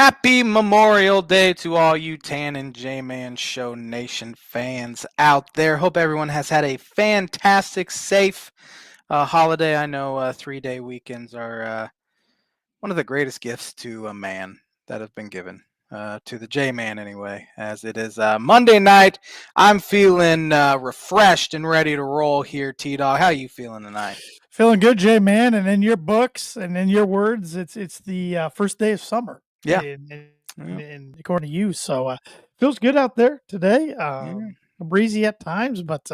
Happy Memorial Day to all you Tan and J-Man Show Nation fans out there. Hope everyone has had a fantastic, safe holiday. I know 3-day weekends are one of the greatest gifts to a man that have been given. To the J-Man anyway, as it is Monday night. I'm feeling refreshed and ready to roll here, T-Dog. How you feeling tonight? Feeling good, Jay, man. And in your books and in your words, it's the first day of summer. Yeah. And according to you, so feels good out there today. Breezy at times, but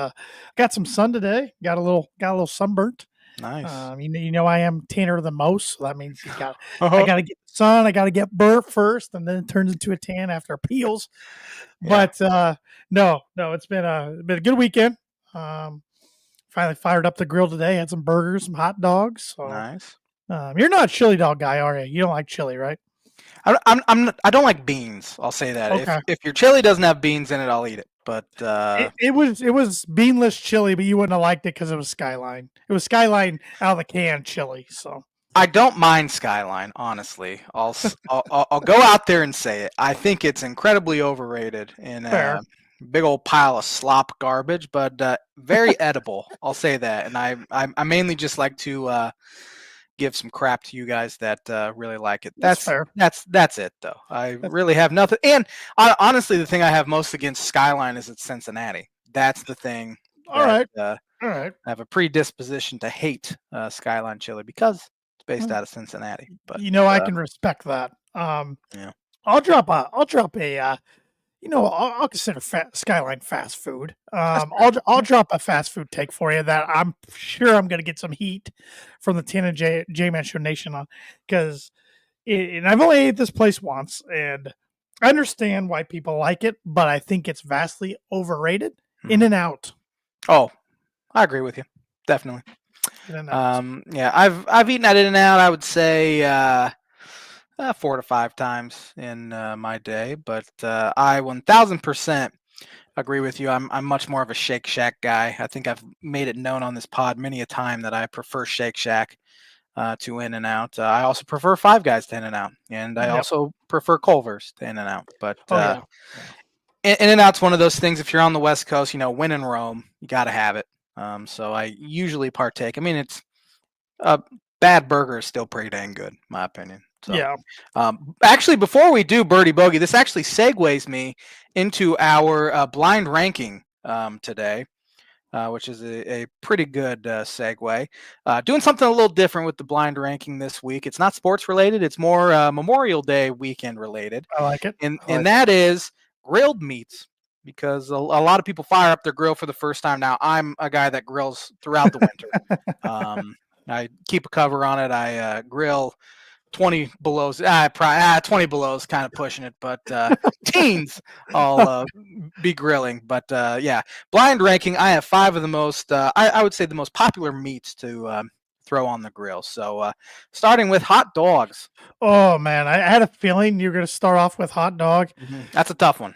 got some sun today. Got a little sunburnt. Nice. You know I am tanner than most, so that means I got to get sun. I got to get burnt first, and then it turns into a tan after it peels. Yeah. But no, it's been a good weekend. Finally fired up the grill today. Had some burgers, some hot dogs. So, nice. You're not a chili dog guy, are you? You don't like chili, right? I don't like beans. I'll say that. Okay. If your chili doesn't have beans in it, I'll eat it. But it was beanless chili, but you wouldn't have liked it because it was Skyline. It was Skyline out of the can chili. So I don't mind Skyline, honestly. I'll go out there and say it. I think it's incredibly overrated and a big old pile of slop garbage, but very edible. I'll say that. And I mainly just like to give some crap to you guys that really like it. That's fair. That's it though. I really have nothing. And honestly, the thing I have most against Skyline is it's Cincinnati. That's the thing. All right. I have a predisposition to hate Skyline chili because it's based out of Cincinnati. But I can respect that. Yeah. I'll drop a I'll consider Skyline fast food. I'll drop a fast food take for you that I'm sure I'm going to get some heat from the Tan and J-Man Show Nation on, because and I've only ate this place once, and I understand why people like it, but I think it's vastly overrated. In-N-Out. Oh, I agree with you. Definitely. In-N-Out. Yeah, I've eaten at In-N-Out, I would say 4 to 5 times in my day, but I 1000% agree with you. I'm much more of a Shake Shack guy. I think I've made it known on this pod many a time that I prefer Shake Shack to In-N-Out. I also prefer Five Guys to In-N-Out, and I also prefer Culver's to In-N-Out. But In-N-Out's one of those things. If you're on the West Coast, when in Rome, you got to have it. So I usually partake. I mean, it's a bad burger is still pretty dang good, in my opinion. So, yeah. Actually, before we do Birdie Bogey, this actually segues me into our blind ranking today, which is a pretty good segue. Doing something a little different with the blind ranking this week. It's not sports related. It's more Memorial Day weekend related. I like it. And that is grilled meats, because a lot of people fire up their grill for the first time. Now, I'm a guy that grills throughout the winter. I keep a cover on it. I grill 20 below, 20 below is kind of pushing it, but teens I'll be grilling. But yeah, blind ranking, I have 5 of the most, I would say the most popular meats to throw on the grill. So starting with hot dogs. Oh, man, I had a feeling you were going to start off with hot dog. Mm-hmm. That's a tough one.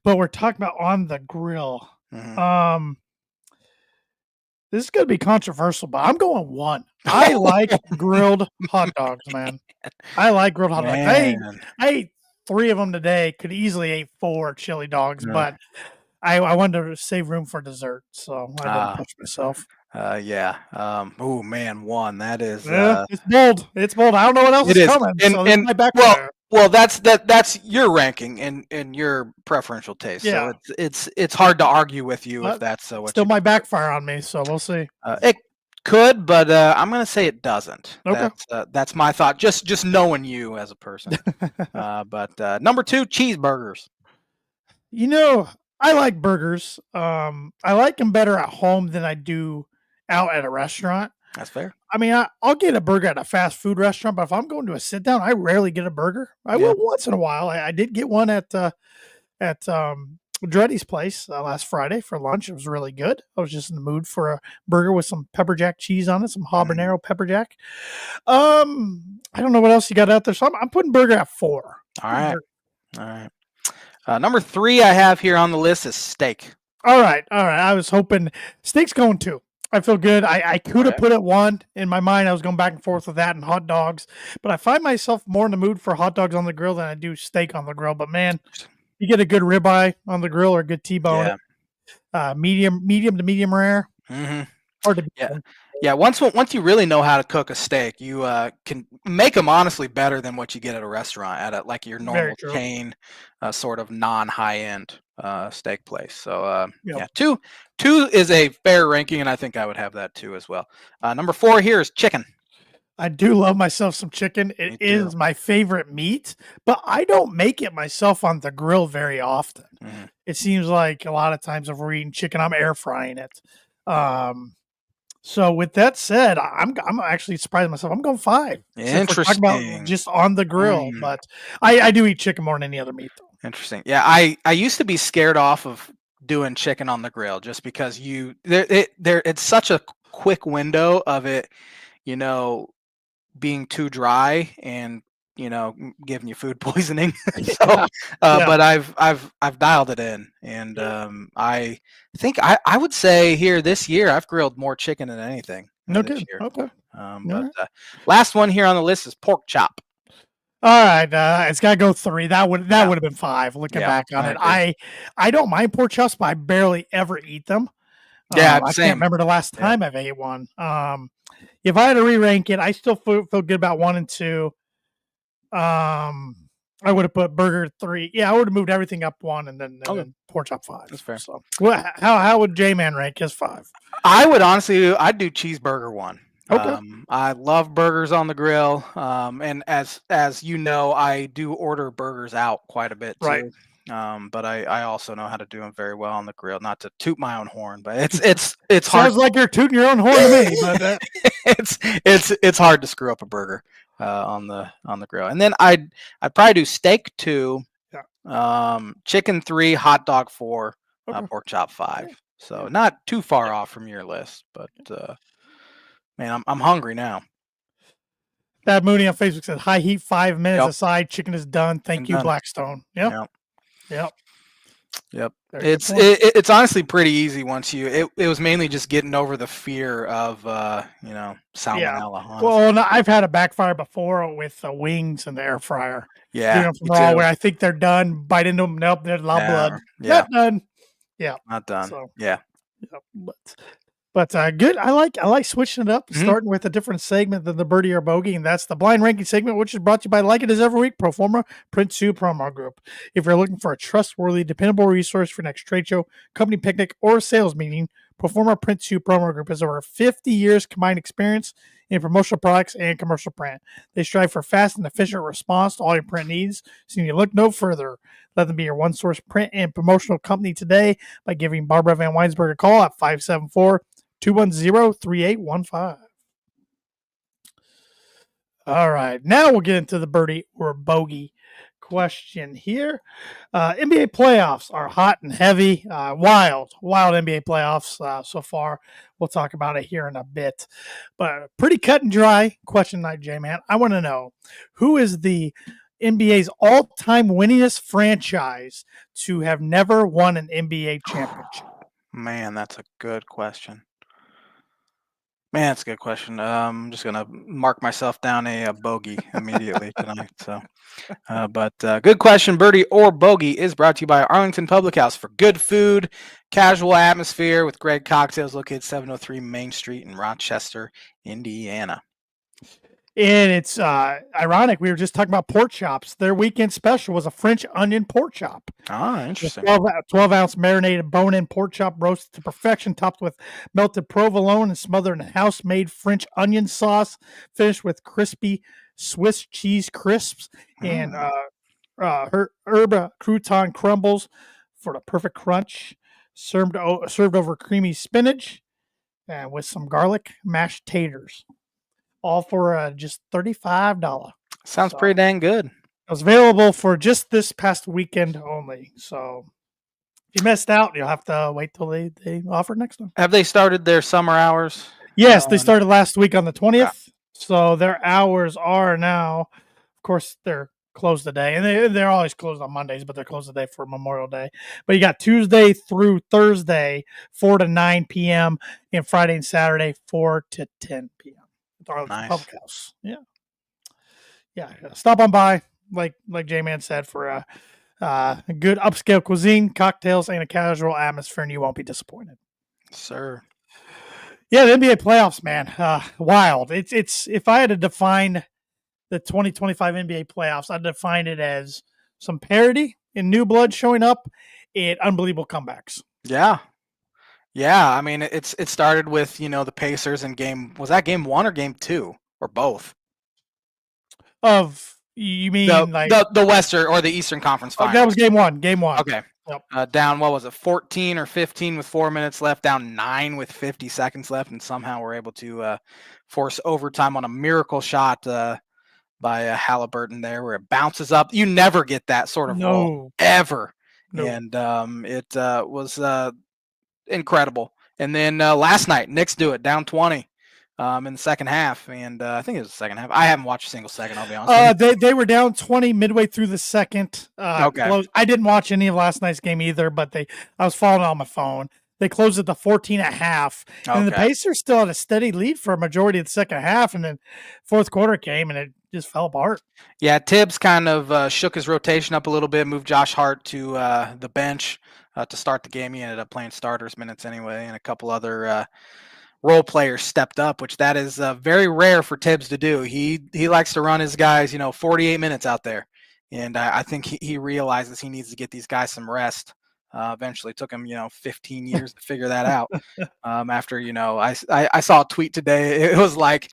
But we're talking about on the grill. Mm-hmm. This is going to be controversial, but I'm going 1. I like grilled hot dogs, man. I like grilled hot dogs. I ate 3 of them today. Could easily eat 4 chili dogs, but I wanted to save room for dessert, so I didn't push myself. Yeah. Oh man, 1. That is. It's bold. It's bold. I don't know what else is coming. And my backfire. Well, that's your ranking and your preferential taste. Yeah. So it's hard to argue with you if that's what. Still, my backfire on me. So we'll see. It could, but I'm gonna say it doesn't. Okay. That's my thought. Just knowing you as a person. But number 2, cheeseburgers. I like burgers. I like them better at home than I do out at a restaurant. That's fair. I mean, I'll get a burger at a fast food restaurant, but if I'm going to a sit down, I rarely get a burger. I will once in a while. I did get one at Dreddy's place last Friday for lunch. It was really good. I was just in the mood for a burger with some pepper jack cheese on it, some habanero pepper jack. I don't know what else you got out there, so I'm putting burger at 4. All right. Number 3 I have here on the list is steak. All right. I was hoping steak's going 2. I feel good. I could have Okay. put it one in my mind. I was going back and forth with that and hot dogs, but I find myself more in the mood for hot dogs on the grill than I do steak on the grill. But man, you get a good ribeye on the grill or a good T-bone, Yeah. medium to medium rare. Hmm. Hard to beat Yeah. them. Yeah, once you really know how to cook a steak, you can make them honestly better than what you get at a restaurant at like your Very normal true. chain, sort of non-high end steak place. So Yep. yeah, two is a fair ranking, and I think I would have that too as well. Number 4 here is chicken. I do love myself some chicken. It Me too. is my favorite meat, but I don't make it myself on the grill very often. Hmm. It seems like a lot of times if we're eating chicken, I'm air frying it. So with that said, I'm actually surprised myself. I'm going 5. Since we're talking about Interesting. just on the grill, Mm, but I do eat chicken more than any other meat, though. interesting. Yeah, I used to be scared off of doing chicken on the grill just because it's such a quick window of it, you know, being too dry and giving you food poisoning. So Yeah, yeah, but I've dialed it in, and yeah. I think I would say here this year I've grilled more chicken than anything No this kidding. year. Okay. But Alright. last one here on the list is pork chop. Alright, it's gotta go 3. That would Yeah, have been 5 looking yeah, back on I it. agree. I don't mind pork chops, but I barely ever eat them. Yeah, I can't same. remember the last Yeah. time I've ate one. If I had to re-rank it, I still feel good about 1 and 2. Um, I would have put burger 3. Yeah, I would have moved everything up 1 and Okay, then pork chop that's 5. fair. So, well, how would J-Man rank his 5? I would honestly, I'd do cheeseburger one. Okay. I love burgers on the grill, and as you know, I do order burgers out quite a bit Right. too. But I also know how to do them very well on the grill. Not to toot my own horn, but it's hard. Sounds like you're tooting your own horn to me, but It's hard to screw up a burger on the grill. And then I'd probably do steak 2, yeah. chicken 3, hot dog 4, Okay. pork chop Yeah. 5. So Yeah. not too far off from your list, but man, I'm hungry now. That Mooney on Facebook said, high heat 5 minutes Yep, aside, chicken is done. Thank and you, done. Blackstone. Yep. Yep, Yep. yep. Very good It's point. it's honestly pretty easy once it was mainly just getting over the fear of Yeah. salmonella. Honestly, Well, no, I've had a backfire before with the wings in the air fryer. Doing yeah, them from me raw, too. where I think they're done. Bite into them, nope, there's a lot of blood. Yeah, Not done. Yeah. not done. So, Yeah. yeah, but good. I like switching it up, Hmm. starting with a different segment than the birdie or bogey, and that's the blind ranking segment, which is brought to you by Like It Is Every Week, Proforma Print 2 Promo Group. If you're looking for a trustworthy, dependable resource for next trade show, company picnic, or sales meeting, Proforma Print 2 Promo Group has over 50 years combined experience in promotional products and commercial print. They strive for fast and efficient response to all your print needs, so you look no further. Let them be your one source print and promotional company today by giving Barbara Van Weinsberg a call at 574 210 3815. All right. Now we'll get into the birdie or bogey question here. NBA playoffs are hot and heavy. Wild NBA playoffs so far. We'll talk about it here in a bit. But pretty cut and dry question night, J-Man. I want to know, who is the NBA's all-time winningest franchise to have never won an NBA championship? Man, that's a good question. Man, that's a good question. I'm just gonna mark myself down a bogey immediately tonight. So, but good question. Birdie or bogey is brought to you by Arlington Public House for good food, casual atmosphere with Greg Cocktails, located 703 Main Street in Rochester, Indiana. And it's ironic. We were just talking about pork chops. Their weekend special was a French onion pork chop. Ah, The interesting. 12-ounce marinated bone-in pork chop roasted to perfection, topped with melted provolone and smothered in house-made French onion sauce, finished with crispy Swiss cheese crisps and Mm. herb crouton crumbles for the perfect crunch. Served over creamy spinach and with some garlic mashed taters, all for just $35. Sounds So pretty dang good. it was available for just this past weekend only. So if you missed out, you'll have to wait till they offer next time. Have they started their summer hours? Yes, they Now? started last week on the Okay. 20th. So their hours are now, of course, they're close the day, and they're always closed on Mondays, but they're closed the day for Memorial Day. But you got Tuesday through Thursday, 4 to 9 p.m., and Friday and Saturday, 4 to 10 p.m. at the Arlington Nice. Public House. Yeah. Stop on by, like J-Man said, for a good upscale cuisine, cocktails, and a casual atmosphere, and you won't be disappointed. Sir. Yeah, the NBA playoffs, man, wild. It's if I had to define the 2025 NBA playoffs, I'd define it as some parity and new blood showing up and unbelievable comebacks. Yeah. I mean, it started with the Pacers in game. Was that game 1 or game 2 or both? Of you mean The Western or the Eastern Conference Finals? That was game 1. Game 1. Okay. Yep. Down, what was it, 14 or 15 with 4 minutes left, down 9 with 50 seconds left, and somehow we're able to force overtime on a miracle shot by Halliburton there, where it bounces up. You never get that sort of roll ever, and it was incredible. And then last night, Knicks do it, down 20 in the second half, and I think it was the second half. I haven't watched a single second, I'll be honest. They were down 20 midway through the second. Okay. I didn't watch any of last night's game either, but I was following it on my phone. They closed at the 14 and a half, and the Pacers still had a steady lead for a majority of the second half, and then fourth quarter came, and it just fell apart. Yeah, Tibbs kind of shook his rotation up a little bit, moved Josh Hart to the bench to start the game. He ended up playing starters minutes anyway, and a couple other role players stepped up, which that is very rare for Tibbs to do. He likes to run his guys, 48 minutes out there, and I think he realizes he needs to get these guys some rest. Eventually took him, 15 years to figure that out. After, I saw a tweet today. It was like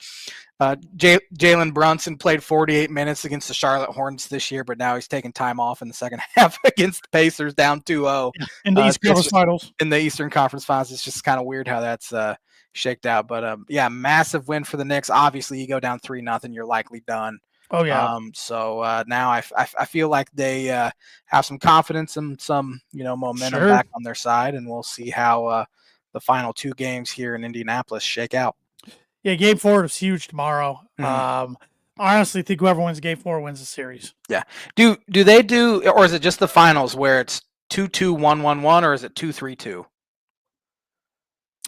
Jalen Brunson played 48 minutes against the Charlotte Hornets this year, but now he's taking time off in the second half against the Pacers, down 2-0 in the Eastern Conference Finals. In the Eastern Conference Finals, it's just kind of weird how that's shaked out. But massive win for the Knicks. Obviously, you go down 3-0, you're likely done. Oh yeah. So now I feel like they have some confidence and some momentum back on their side, and we'll see how the final 2 games here in Indianapolis shake out. Yeah, game 4 is huge tomorrow. I honestly think whoever wins game 4 wins the series. Yeah. Do they do, or is it just the finals where it's 2-2, 1-1-1, or is it 2-3-2?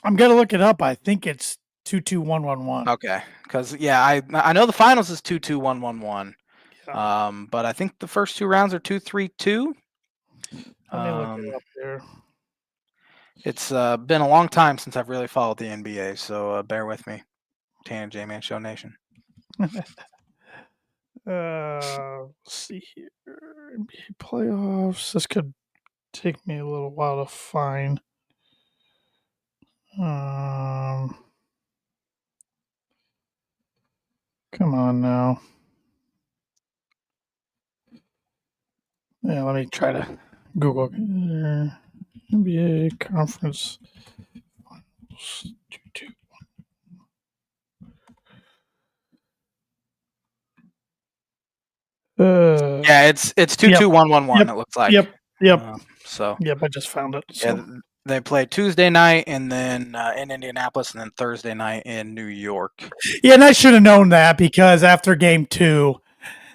I'm gonna look it up. I think it's 2-2, 1-1-1. Okay, because I know the finals is 2-2, 1-1-1. Yeah. But I think the first 2 rounds are 2-3-2. Let me look it up here. It's been a long time since I've really followed the NBA, so bear with me. Tan and J-Man Show Nation. Let's see here. NBA playoffs. This could take me a little while to find. Come on now. Yeah, let me try to Google NBA conference finals 2-2. It's 2-2, 1-1-1. It looks like. Yep. Yep, I just found it. So. Yeah, they play Tuesday night, and then in Indianapolis, and then Thursday night in New York. Yeah, and I should have known that, because after game 2,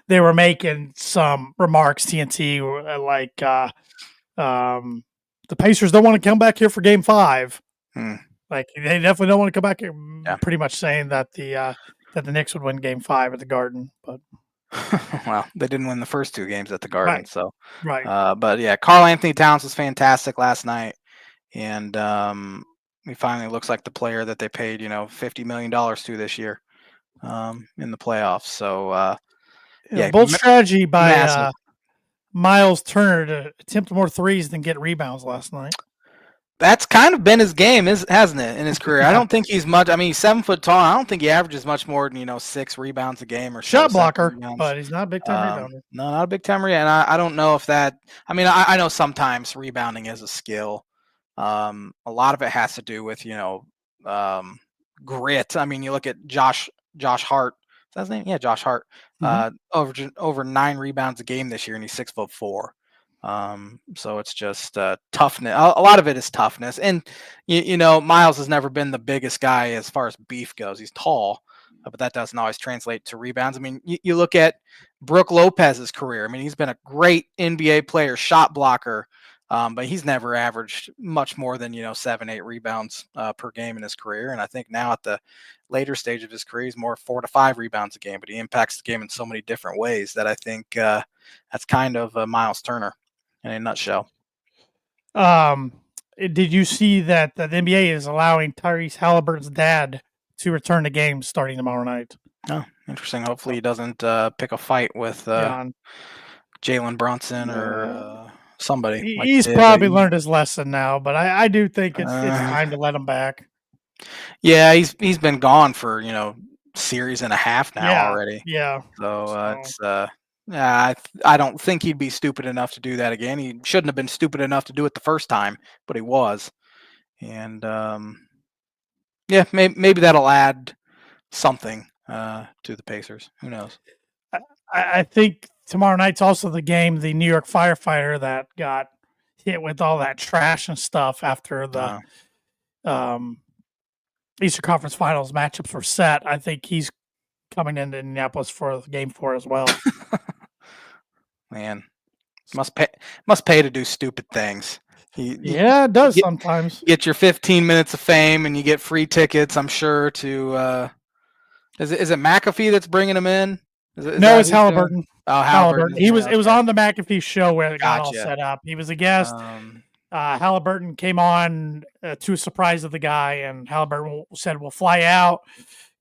they were making some remarks. TNT like the Pacers don't want to come back here for game 5. Like, they definitely don't want to come back here. Yeah. Pretty much saying that the Knicks would win game 5 at the Garden, but. Well, they didn't win the first 2 games at the Garden, right. So right. But yeah, Karl Anthony Towns was fantastic last night, and he finally looks like the player that they paid $50 million to this year in the playoffs. So bold strategy by Miles Turner to attempt more threes than get rebounds last night. That's kind of been his game, hasn't it, in his career? I don't think he's much. I mean, he's 7 foot tall. I don't think he averages much more than 6 rebounds a game or shot blocker, but he's not a big time rebounder. No, not a big time rebounder. And I don't know if that. I mean, I know sometimes rebounding is a skill. A lot of it has to do with grit. I mean, you look at Josh Hart. Is that his name? Yeah, Josh Hart. Over 9 rebounds a game this year, and he's 6'4". So it's just toughness. A lot of it is toughness, and Miles has never been the biggest guy as far as beef goes. He's tall, but that doesn't always translate to rebounds. I mean, you look at Brook Lopez's career. I mean, he's been a great NBA player, shot blocker, but he's never averaged much more than 7-8 rebounds per game in his career. And I think now at the later stage of his career, he's more 4 to 5 rebounds a game. But he impacts the game in so many different ways that I think that's kind of Miles Turner in a nutshell. Did you see that the NBA is allowing Tyrese Halliburton's dad to return to games starting tomorrow night? Oh, interesting. Hopefully he doesn't pick a fight with Jalen Brunson or somebody. He's probably learned his lesson now, but I do think it's time to let him back. Yeah, he's been gone for series and a half now already. Yeah. So it's I don't think he'd be stupid enough to do that again. He shouldn't have been stupid enough to do it the first time, but he was. And yeah, maybe that'll add something to the Pacers. Who knows? I think tomorrow night's also the game, the New York firefighter that got hit with all that trash and stuff after the Eastern Conference Finals matchups were set. I think he's coming into Indianapolis for game 4 as well. Man, must pay to do stupid things. It does sometimes. You get your 15 minutes of fame, and you get free tickets. I'm sure to. Is it McAfee that's bringing him in? No, it's Halliburton. Oh, Halliburton. It was on the McAfee show where it got all set up. He was a guest. Halliburton came on to a surprise of the guy, and Halliburton said, "We'll fly out,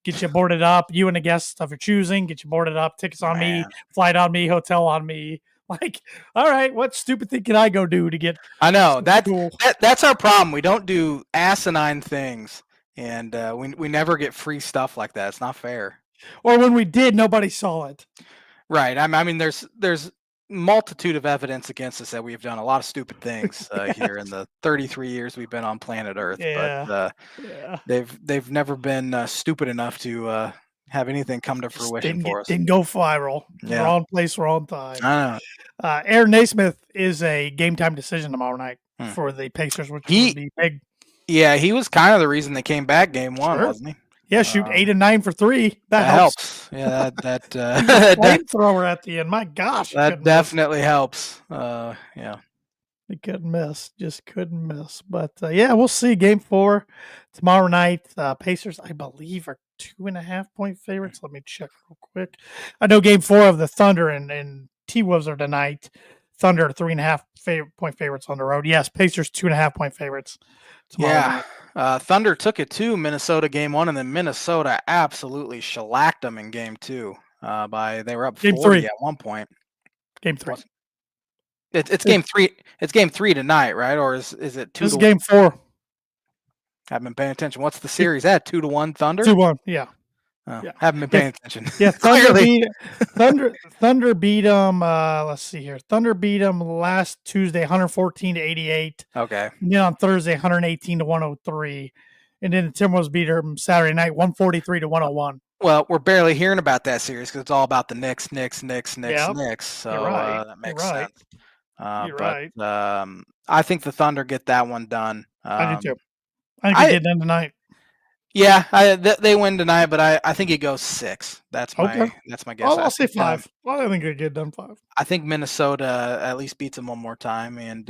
get you boarded up. You and the guest of your choosing, get you boarded up. Tickets on me, flight on me, hotel on me." Like, all right, what stupid thing can I go do to get? I know that's our problem. We don't do asinine things, and we never get free stuff like that. It's not fair. Or when we did, nobody saw it. Right. I mean, there's multitude of evidence against us that we've done a lot of stupid things here in the 33 years we've been on planet Earth. But they've never been stupid enough to have anything come to fruition for us. Didn't go viral. Yeah. Wrong place, wrong time. I know. Aaron Naismith is a game time decision tomorrow night for the Pacers, which would be big. Yeah, he was kind of the reason they came back game 1, wasn't he? Yeah, shoot 8 and 9 for 3. That helps. Yeah, that flamethrower at the end. My gosh, that definitely helps. Yeah, he couldn't miss. Just couldn't miss. But yeah, we'll see. Game 4 tomorrow night. Pacers, I believe, are 2.5 point favorites. Let me check real quick. I know Game 4 of the Thunder and T-Wolves are tonight. Thunder 3.5 point favorites on the road. Yes, Pacers 2.5 point favorites tomorrow night. Thunder took it to Minnesota game 1, and then Minnesota absolutely shellacked them in game 2. They were up 40 at one point. Game 3. It's game 3. It's game 3 tonight, right? Or is it 2? This is game 4. Haven't been paying attention. What's the series at? 2-1 Thunder? 2-1. Yeah. Haven't been paying attention. Yeah, Thunder beat them. Let's see here. Thunder beat them last Tuesday, 114-88. Okay. And then on Thursday, 118-103, and then the Timberwolves beat them Saturday night, 143-101. Well, we're barely hearing about that series because it's all about the Knicks. So that makes sense. You're right. I think the Thunder get that one done. I do too. I think they get done tonight. Yeah, they win tonight, but I think it goes 6. That's my guess. I'll say 5. I think they get done 5. I think Minnesota at least beats them one more time, and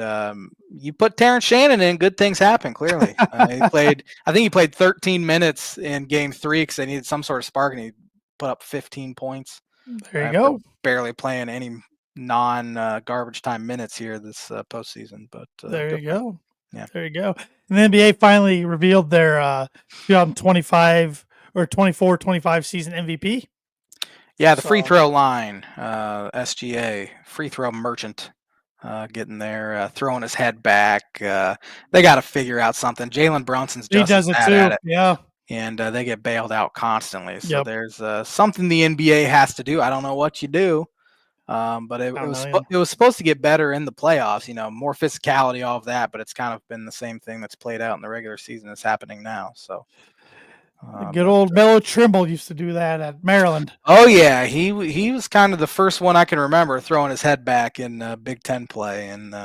you put Terrence Shannon in, good things happen. Clearly, I think he played 13 minutes in Game 3 because they needed some sort of spark, and he put up 15 points. There you go. Barely playing any non-garbage time minutes here this postseason, but there you go. Yeah, there you go. And the NBA finally revealed their 2025 or 24-25 season MVP. Yeah, the free throw line, SGA, free throw merchant, getting there, throwing his head back. They got to figure out something. Jalen Brunson's just does it too. At it. Yeah. And they get bailed out constantly. So there's something the NBA has to do. I don't know what you do. But it was supposed to get better in the playoffs, more physicality, all of that, but it's kind of been the same thing that's played out in the regular season that's happening now. So good old Melo Trimble used to do that at Maryland. Oh yeah, he was kind of the first one I can remember throwing his head back in Big Ten play and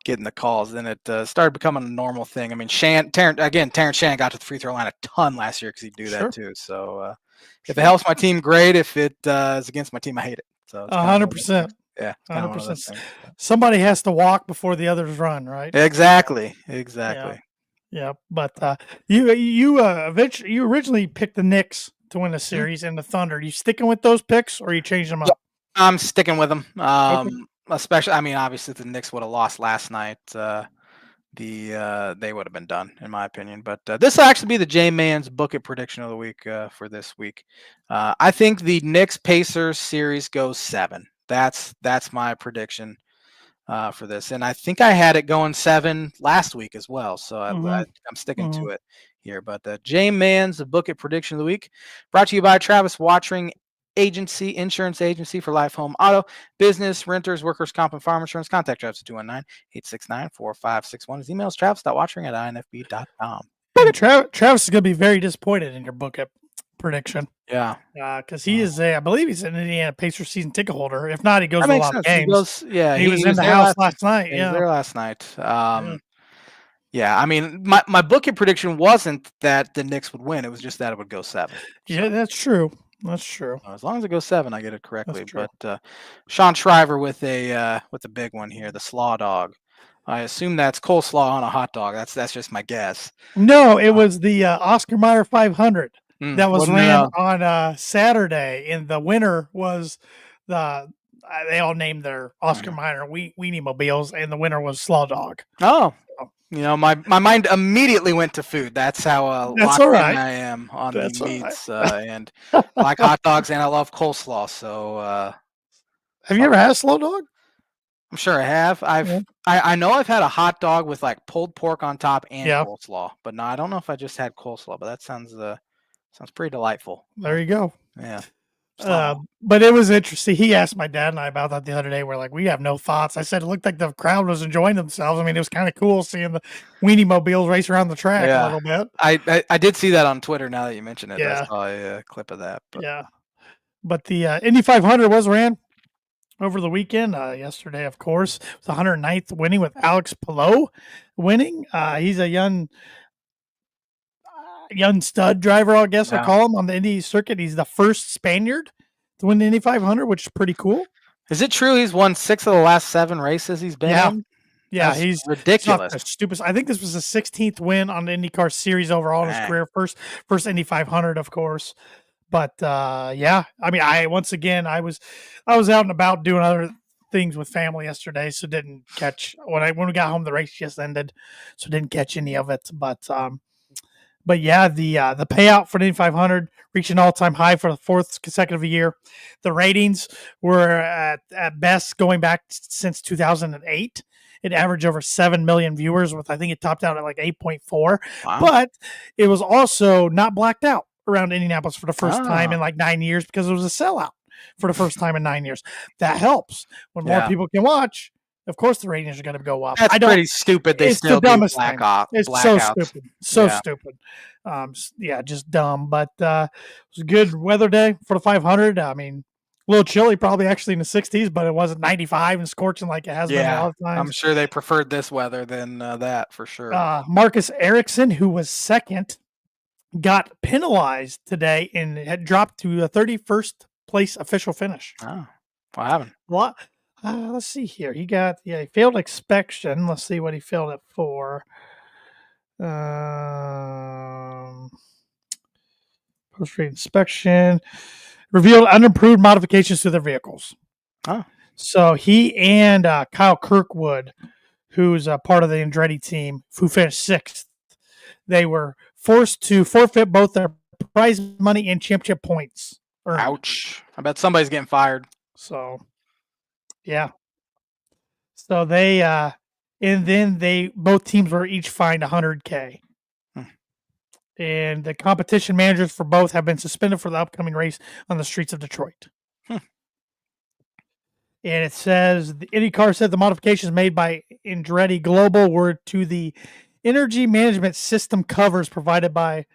getting the calls. Then it started becoming a normal thing. I mean, Terrence Shannon got to the free throw line a ton last year because he'd do that too. So if it helps my team, great. If it is against my team, I hate it. So it's kind of one of those things. 100%. Yeah, it's kind of one of 100%. those things. But. Somebody has to walk before the others run, right? Exactly. Yeah. Exactly. Yeah. But you originally picked the Knicks to win the Hmm? series and the Thunder. You sticking with those picks or are you changing them Yeah, up? I'm sticking with them. Okay. Especially, I mean, obviously, if the Knicks would have lost last night, they would have been done, in my opinion. But this will actually be the J Man's Book It prediction of the week for this week. I think the Knicks Pacers series goes 7. That's my prediction for this, and I think I had it going 7 last week as well. So Mm-hmm. I'm sticking Mm-hmm. to it here. But J Man's Book It prediction of the week brought to you by Travis Watching Agency, insurance agency for life, home, auto, business, renters, workers' comp, and farm insurance. Contact Travis at 219-869-4561. His email is travis.watching@infb.com. Yeah, Travis is going to be very disappointed in your book prediction Yeah. because he is I believe he's an Indiana Pacers season ticket holder. If not, he goes That to a makes lot of sense. He games. goes, yeah, He was in was the there house last night. he was Yeah. there last night. Yeah. Yeah, I mean, my booking prediction wasn't that the Knicks would win. It was just that it would go 7. Yeah, So that's true. That's true. as long as it goes 7, I get it That's correctly. true. But Sean Shriver with a big one here, the slaw dog. I assume that's coleslaw on a hot dog. That's just my guess. No, it was the Oscar Mayer 500 that was Wouldn't ran know. on Saturday, and the winner was the. They all named their Oscar Mayer weenie mobiles, and the winner was Slaw Dog. Oh, my mind immediately went to food. That's how That's locked all in right. I am on That's the all right. meats. And I like hot dogs, and I love coleslaw. So Have you ever had a Slow Dog? I'm sure I have. Yeah. I know I've had a hot dog with like pulled pork on top and Yeah. coleslaw, but no, I don't know if I just had coleslaw. But that sounds pretty delightful. There you go. Yeah. But it was interesting. He asked my dad and I about that the other day. We're like, we have no thoughts. I said it looked like the crowd was enjoying themselves. I mean, it was kind of cool seeing the weenie mobiles race around the track a little bit. I did see that on Twitter. Now that you mention it, Yeah. I saw a clip of that. But. Yeah, but the Indy 500 was ran over the weekend. Yesterday, of course, it was the 109th winning with Alex Palou winning. He's a young stud driver, I guess I'll call him on the Indy circuit. He's the first Spaniard to win the Indy 500, which is pretty cool. Is it true he's won 6 of the last 7 races he's been in? Yeah, That's he's ridiculous. Stupid. I think this was his 16th win on the IndyCar series overall in his career. First Indy 500, of course. But yeah, I mean, I was out and about doing other things with family yesterday, so didn't catch when we got home. The race just ended, so didn't catch any of it. But yeah, the payout for the Indy 500 reached an all-time high for the 4th consecutive year. The ratings were at best going back since 2008. It averaged over 7 million viewers, with I think it topped out at like 8.4. Wow. But it was also not blacked out around Indianapolis for the first time in like 9 years because it was a sellout for the first time in 9 years. That helps when more people can watch. Of course, the ratings are going to go up. That's pretty stupid. They still do blackout. It's so stupid. So stupid. Yeah, just dumb. But it was a good weather day for the 500. I mean, a little chilly, probably actually in the 60s, but it wasn't 95 and scorching like it has been a lot of times. I'm sure they preferred this weather than that for sure. Marcus Ericsson, who was second, got penalized today and had dropped to a 31st place official finish. Oh, what happened? What? Let's see here. He failed inspection. Let's see what he failed it for. Post-race inspection revealed unimproved modifications to their vehicles. Oh. So he and Kyle Kirkwood, who's a part of the Andretti team, who finished 6th, they were forced to forfeit both their prize money and championship points. Ouch. I bet somebody's getting fired. So, yeah. So they, and then both teams were each fined $100K. And the competition managers for both have been suspended for the upcoming race on the streets of Detroit. And it says the IndyCar said the modifications made by Andretti Global were to the energy management system covers provided by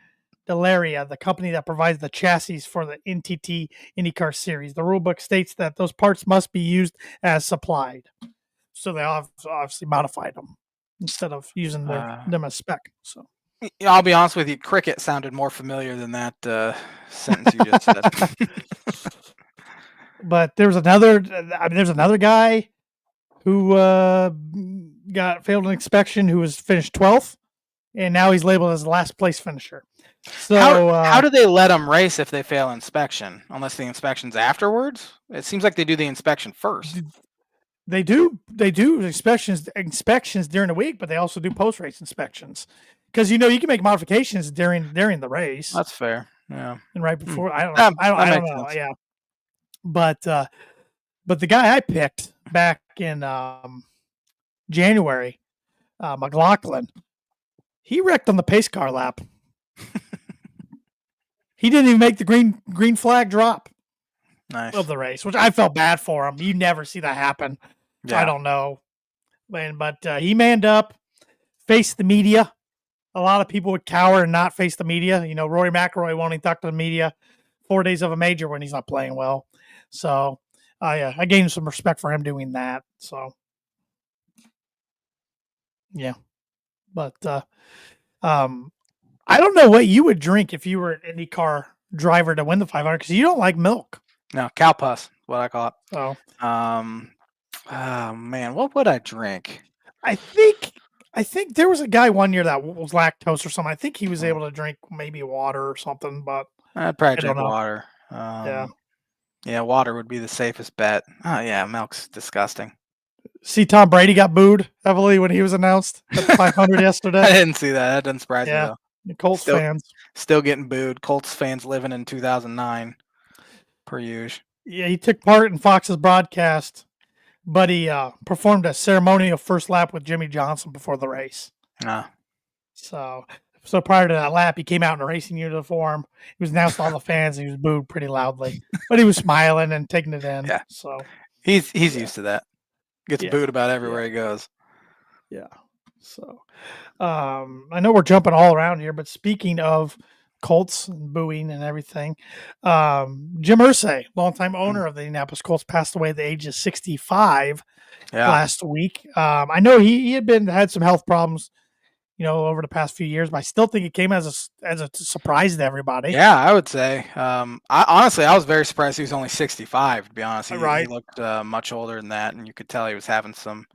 Delaria, the company that provides the chassis for the NTT IndyCar series. The rulebook states that those parts must be used as supplied. So they obviously modified them instead of using them as spec. So I'll be honest with you, cricket sounded more familiar than that sentence you just said. But there's another. I mean, there's another guy who got failed an inspection who was finished 12th, and now he's labeled as the last place finisher. So How do they let them race if they fail inspection? Unless the inspection's afterwards? It seems like they do the inspection first. they do inspections during the week, but they also do post race inspections because you can make modifications during the race That's fair. Yeah. and right before. I don't know. That, I don't makes know. sense. Yeah, but the guy I picked back in January, McLaughlin, he wrecked on the pace car lap. He didn't even make the green flag drop Nice. of the race, which I felt bad for him. You never see that happen. Yeah. I don't know, but he manned up, faced the media. A lot of people would cower and not face the media. Rory McIlroy won't even talk to the media 4 days of a major when he's not playing well. So I gained some respect for him doing that. So yeah, but I don't know what you would drink if you were an IndyCar driver to win the 500 because you don't like milk. No, cow pus, what I call it. So oh man, what would I drink? I think there was a guy one year that was lactose or something. I think he was able to drink maybe water or something, but I'd probably I don't drink know. water. Yeah, water would be the safest bet. Oh yeah, milk's disgusting. See, Tom Brady got booed heavily when he was announced at the 500 yesterday. I didn't see that. That doesn't surprise me though. The Colts fans. Still getting booed. Colts fans living in 2009, per usual. Yeah, he took part in Fox's broadcast, but he performed a ceremonial first lap with Jimmy Johnson before the race. So prior to that lap, he came out in a racing uniform. He was announced to all the fans, and he was booed pretty loudly, but he was smiling and taking it in. Yeah. So he's used to that. Gets booed about everywhere he goes. Yeah. So I know we're jumping all around here, but speaking of Colts and booing and everything, Jim Irsay, longtime owner of the Indianapolis Colts, passed away at the age of 65 last week. I know he had some health problems, over the past few years, but I still think it came as a surprise to everybody. Yeah, I would say. I was very surprised he was only 65. To be honest, he looked much older than that, and you could tell he was having some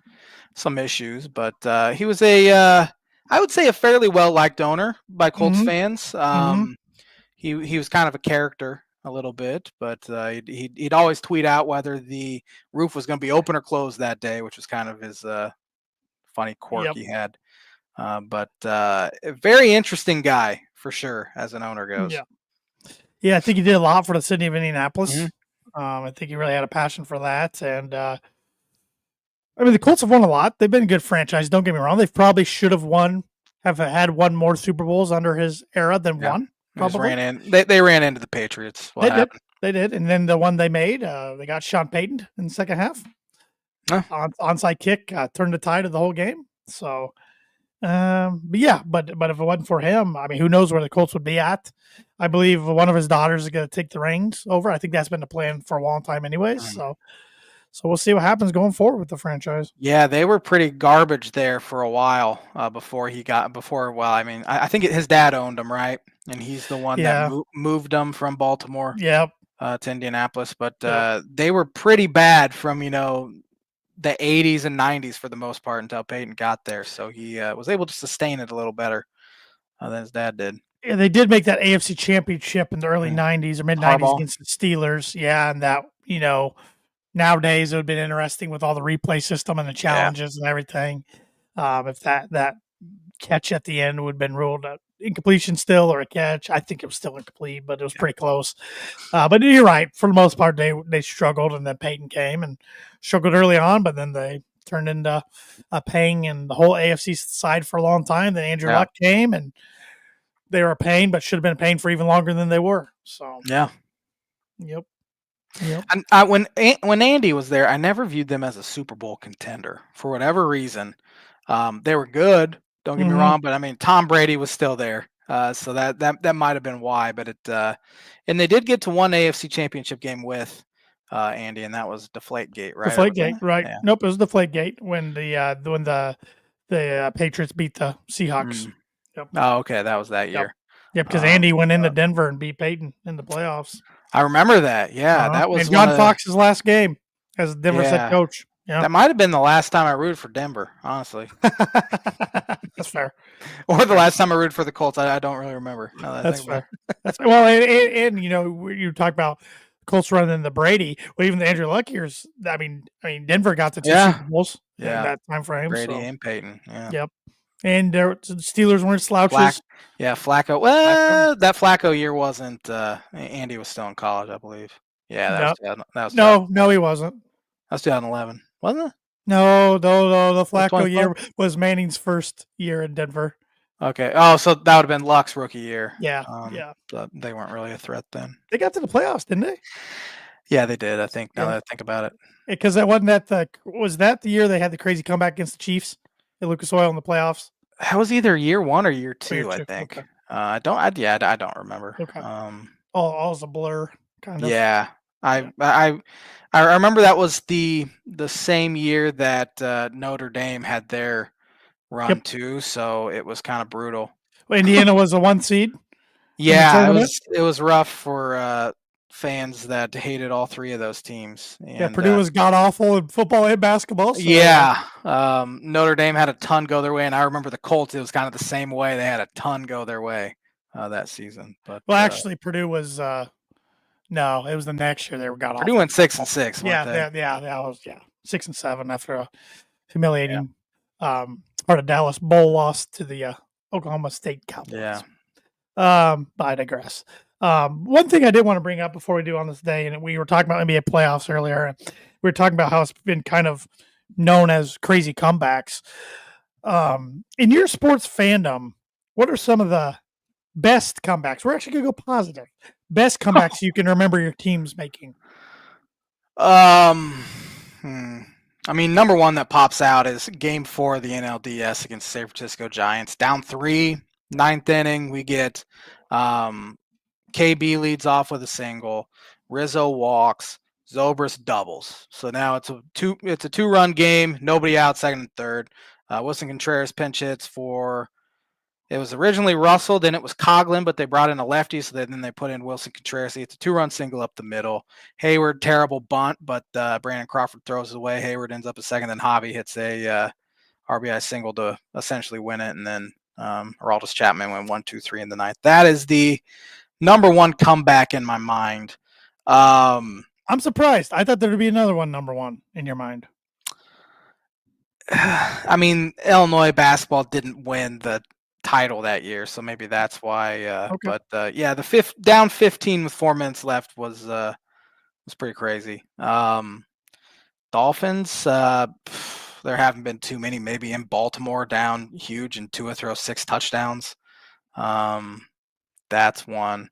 issues. But he was I would say a fairly well liked owner by Colts fans. He was kind of a character a little bit, but he'd always tweet out whether the roof was going to be open or closed that day, which was kind of his funny quirk he had. But a very interesting guy for sure as an owner goes. Yeah, I think he did a lot for the city of Indianapolis. I think he really had a passion for that. And I mean, the Colts have won a lot. They've been a good franchise. Don't get me wrong. They probably should have had one more Super Bowls under his era than one. Probably. They ran into the Patriots. They did. And then the one they made, they got Sean Payton in the second half. Onside kick turned the tide of the whole game. So, but if it wasn't for him, I mean, who knows where the Colts would be at? I believe one of his daughters is going to take the reins over. I think that's been the plan for a long time, anyways. So we'll see what happens going forward with the franchise. Yeah, they were pretty garbage there for a while before he got. I mean, I think his dad owned them, right? And he's the one that moved them from Baltimore to Indianapolis. But they were pretty bad from the 80s and 90s for the most part until Peyton got there. So he was able to sustain it a little better than his dad did. Yeah, they did make that AFC Championship in the early 90s or mid 90s against the Steelers. Yeah, and that, nowadays it would have been interesting with all the replay system and the challenges and everything. If that catch at the end would have been ruled incompletion still or a catch. I think it was still incomplete, but it was pretty close. But you're right. For the most part, they struggled, and then Peyton came and struggled early on, but then they turned into paying and the whole AFC side for a long time. Then Andrew Luck came, and they were a pain, but should have been a pain for even longer than they were. So Yep. And when Andy was there, I never viewed them as a Super Bowl contender for whatever reason. They were good. Don't get me wrong, but I mean, Tom Brady was still there, so that might have been why. But and they did get to one AFC Championship game with Andy, and that was Deflategate, right? Deflategate, right? Yeah. Nope, it was Deflategate when the Patriots beat the Seahawks. Yep. Oh, okay, that was that year. Yeah, because Andy went into Denver and beat Peyton in the playoffs. I remember that. Yeah, that was And one John of Fox's last game as Denver's head yeah. coach. Yeah, That might have been the last time I rooted for Denver, honestly, that's fair. or the Fair. last time I rooted for the Colts. I don't really remember. Now that I That's think about fair. That's well, and you know, you talk about Colts running the Brady. Well, even the Andrew Luck years. I mean, Denver got the it. two Super Yeah, Bowls in yeah. that time frame. Brady So, and Peyton. Yeah. yep. And the Steelers weren't Flack, slouches. yeah, Flacco. Flacco. Well, that Flacco year wasn't. Andy was still in college, I believe. Yeah, that was No, 2000, that was no, 2011. he wasn't. That was 2011, wasn't it? No, the Was it Flacco 2012? year was Manning's first year in Denver. Okay. Oh, so that would have been Luck's rookie year. Yeah, yeah. But they weren't really a threat then. They got to the playoffs, didn't they? Yeah, they did. I think now Yeah, that I think about it, because that wasn't that the was that the year they had the crazy comeback against the Chiefs at Lucas Oil in the playoffs. that was either year one or year Or year two. I two. think. Okay, I don't. I don't remember. okay. All's a blur, kind of. Yeah. Yeah. I remember that was the same year that Notre Dame had their run Yep. too, so it was kind of brutal. Well, Indiana was a 1 seed in the Yeah, tournament. it was rough for fans that hated all three of those teams, Yeah, and Purdue was god awful in football and basketball. So, yeah, Notre Dame had a ton go their way, and I remember the Colts. It was kind of the same way; they had a ton go their way that season. But well, actually, Purdue was no, it was the next year they were god Purdue awful. went 6-6, weren't Yeah, they? that was 6-7 after a humiliating part of Dallas bowl loss to the Oklahoma State Cowboys. Yeah. But I digress. One thing I did want to bring up before we do on this day, and we were talking about NBA playoffs earlier, and we were talking about how it's been kind of known as crazy comebacks. In your sports fandom, what are some of the best comebacks? We're actually going to go positive. Best comebacks you can remember your teams making. I mean, number one that pops out is Game 4 of the NLDS against San Francisco Giants. Down 3, ninth inning, we get KB leads off with a single, Rizzo walks, Zobrist doubles. So now it's a two-run game, nobody out, second and third. Wilson Contreras pinch hits for. It was originally Russell, then it was Coughlin, but they brought in a lefty, so then they put in Wilson Contreras. It's a two-run single up the middle. Hayward, terrible bunt, but Brandon Crawford throws it away. Hayward ends up a second, then Javi hits a RBI single to essentially win it, and then Aroldis Chapman went 1-2-3 in the ninth. That is the number one comeback in my mind. I'm surprised. I thought there would be another one, number one, in your mind. I mean, Illinois basketball didn't win the title that year, so maybe that's why. Okay. But yeah, the down 15 with 4 minutes left was pretty crazy. Dolphins, there haven't been too many. Maybe in Baltimore, down huge, and Tua throws 6 touchdowns. That's one.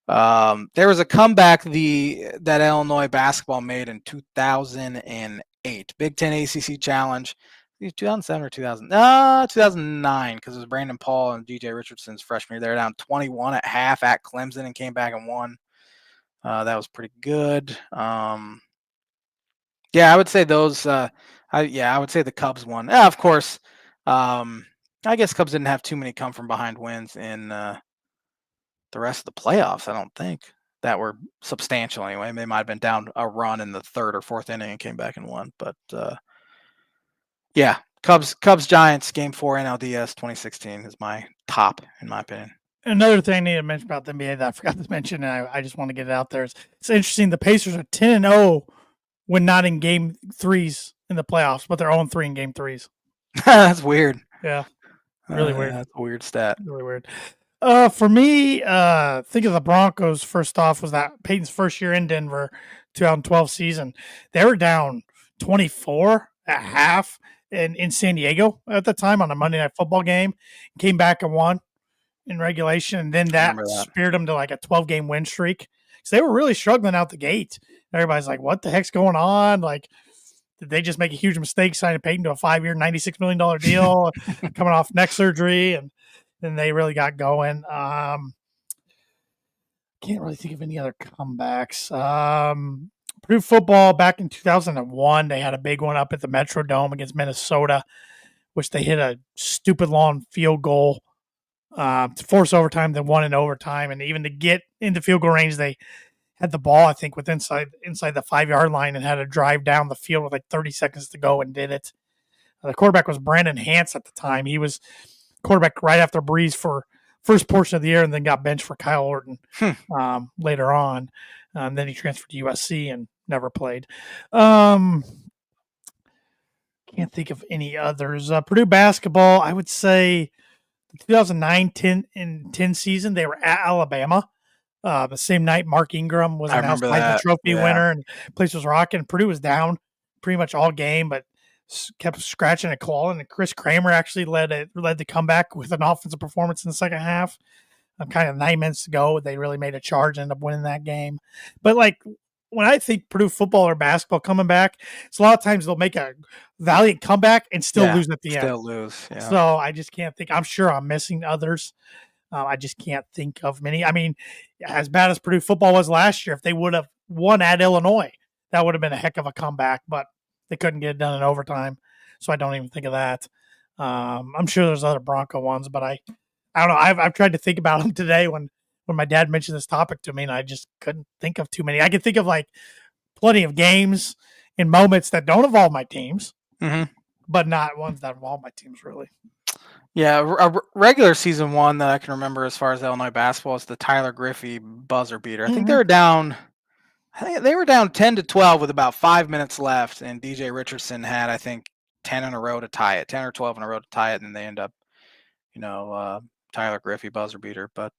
There was a comeback that Illinois basketball made in 2008, Big Ten ACC Challenge. 2007 or 2009, because it was Brandon Paul and DJ Richardson's freshman year. They were down 21 at half at Clemson and came back and won. That was pretty good. Yeah, I would say those. I would say the Cubs won. Yeah, of course. I guess Cubs didn't have too many come from behind wins in the rest of the playoffs. I don't think that were substantial anyway. They might have been down a run in the third or fourth inning and came back and won. But yeah, Cubs Giants Game 4 NLDS 2016 is my top in my opinion. Another thing I need to mention about the NBA that I forgot to mention, and I just want to get it out there. It's interesting. The Pacers are 10-0 when not in game threes in the playoffs, but they're 0-3 in game threes. That's weird. Yeah, really weird. That's a weird stat. Really weird. For me, think of the Broncos. First off, was that Peyton's first year in Denver, 2012 season. They were down 24 at half in San Diego at the time on a Monday Night Football game. Came back and won in regulation, and then that speared them to like a 12-game win streak. So they were really struggling out the gate. Everybody's like, "What the heck's going on?" Like, did they just make a huge mistake signing Peyton to a 5-year, $96 million deal, coming off neck surgery, and then they really got going. Can't really think of any other comebacks. Purdue football back in 2001, they had a big one up at the Metrodome against Minnesota, which they hit a stupid long field goal to force overtime. They won in overtime, and even to get into field goal range, they had the ball, I think, with inside the 5-yard line and had to drive down the field with like 30 seconds to go and did it. The quarterback was Brandon Hance at the time. He was quarterback right after Breeze for first portion of the year, and then got benched for Kyle Orton later on. Then he transferred to USC and never played. Can't think of any others. Purdue basketball, I would say the 2009-10 season, they were at Alabama. The same night Mark Ingram was announced Heisman Trophy winner, and the place was rocking. Purdue was down pretty much all game, but kept scratching and clawing. And Chris Kramer actually led the comeback with an offensive performance in the second half. Kind of 9 minutes to go, they really made a charge and ended up winning that game. But like when I think Purdue football or basketball coming back, it's a lot of times they'll make a valiant comeback and still lose at the end. Still lose. Yeah. So I just can't think. I'm sure I'm missing others. I just can't think of many. I mean, as bad as Purdue football was last year, if they would have won at Illinois, that would have been a heck of a comeback, but they couldn't get it done in overtime. So I don't even think of that. I'm sure there's other Bronco ones, but I don't know. I've tried to think about them today when my dad mentioned this topic to me, and I just couldn't think of too many. I could think of like plenty of games and moments that don't involve my teams, but not ones that involve my teams really. Yeah, a regular season one that I can remember as far as Illinois basketball is the Tyler Griffey buzzer beater. I think they were down. I think they were down 10-12 with about 5 minutes left, and DJ Richardson had, I think, 10 in a row to tie it, 10 or 12 in a row to tie it, and they end up, Tyler Griffey buzzer beater. But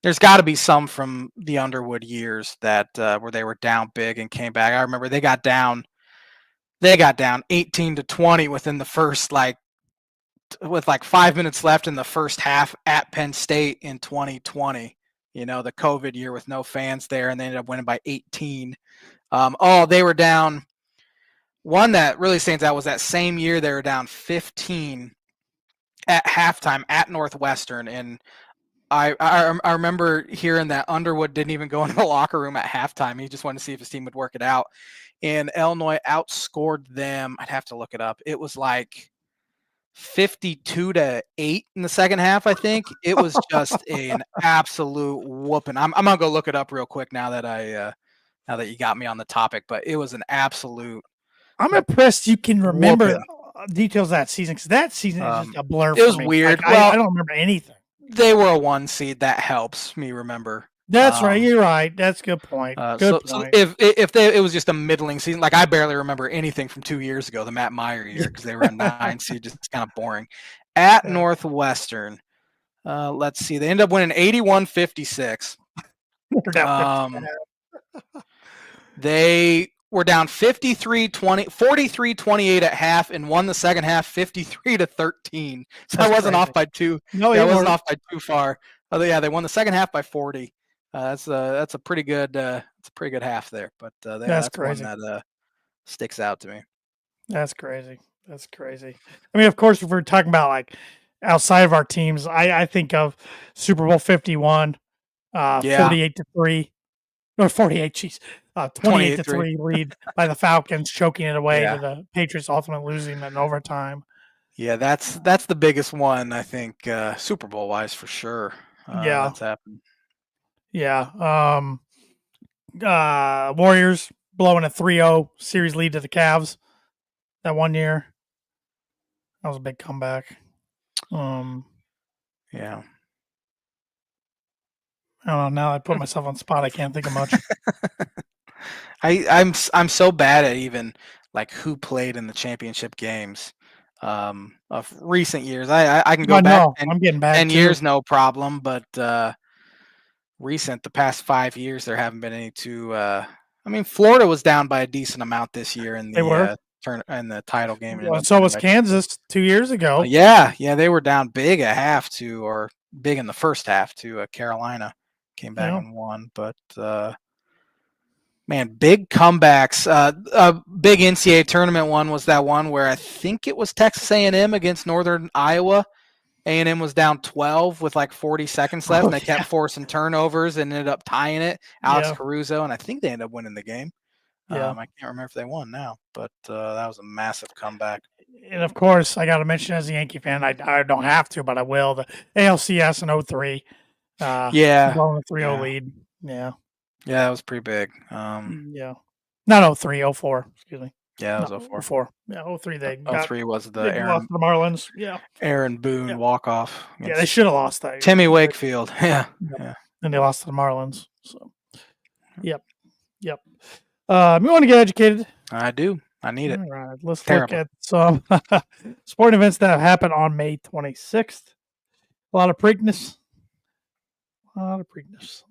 there's got to be some from the Underwood years that where they were down big and came back. I remember they got down 18-20 within the first with 5 minutes left in the first half at Penn State in 2020. The COVID year with no fans there, and they ended up winning by 18. They were down. One that really stands out was that same year they were down 15 at halftime at Northwestern, and I remember hearing that Underwood didn't even go into the locker room at halftime. He just wanted to see if his team would work it out, and Illinois outscored them. I'd have to look it up. It was like 52-8 in the second half. I think it was just an absolute whooping. I'm gonna go look it up real quick now that you got me on the topic, but it was an absolute. I'm impressed you can remember details of that season, because that season is just a blur. It was weird. I don't remember anything. They were a 1 seed. That helps me remember. That's right. You're right. That's a good point. Good point. So it was just a middling season, like I barely remember anything from 2 years ago, the Matt Meyer year, because they were a 9 seed, just kind of boring. At Northwestern, let's see, they ended up winning 81-56. They were down 43-28 at half and won the second half 53-13. So I wasn't off by two. No, I wasn't off by too far. They won the second half by 40. That's a pretty good half there. But that's crazy. One that sticks out to me. That's crazy. I mean, of course, if we're talking about like outside of our teams, I think of Super Bowl 51, 48-3. Or 48, geez. 28-3 lead by the Falcons, choking it away to the Patriots ultimately losing in overtime. Yeah, that's the biggest one, I think, Super Bowl wise for sure. That's happened. Yeah. Warriors blowing a 3-0 series lead to the Cavs that one year. That was a big comeback. Yeah. I don't know. Now I put myself on the spot. I can't think of much. I'm so bad at even like who played in the championship games of recent years. I can go back. I'm getting back 10 years, no problem. But the past 5 years, there haven't been any too. I mean, Florida was down by a decent amount this year in the in the title game. Well, so was Kansas 2 years ago. Yeah, they were down big at half or big in the first half to Carolina. Came back and won, but man, big comebacks. A big NCAA tournament one was that one where I think it was Texas A&M against Northern Iowa. A&M was down 12 with like 40 seconds left, and they kept forcing turnovers and ended up tying it. Alex Caruso, and I think they ended up winning the game. I can't remember if they won now, but that was a massive comeback. And of course, I got to mention as a Yankee fan, I don't have to, but I will. The ALCS in 03. Blowing a 3-0 lead. Yeah. Yeah, that was pretty big. Yeah. Not 03, 04, excuse me. Yeah, that No, was 04. 04. Yeah, 03 03 was the they lost to the Marlins. Yeah. Aaron Boone Yeah. walk off Yeah, they against should have lost that year. Timmy Wakefield. Yeah, Yep. yeah. And they lost to the Marlins. So, yep. Yep. You want to get educated? I do. I need it. All right. Let's look Terribly. at some sporting events that happened on May 26th. A lot of Preakness. A lot of Preakness.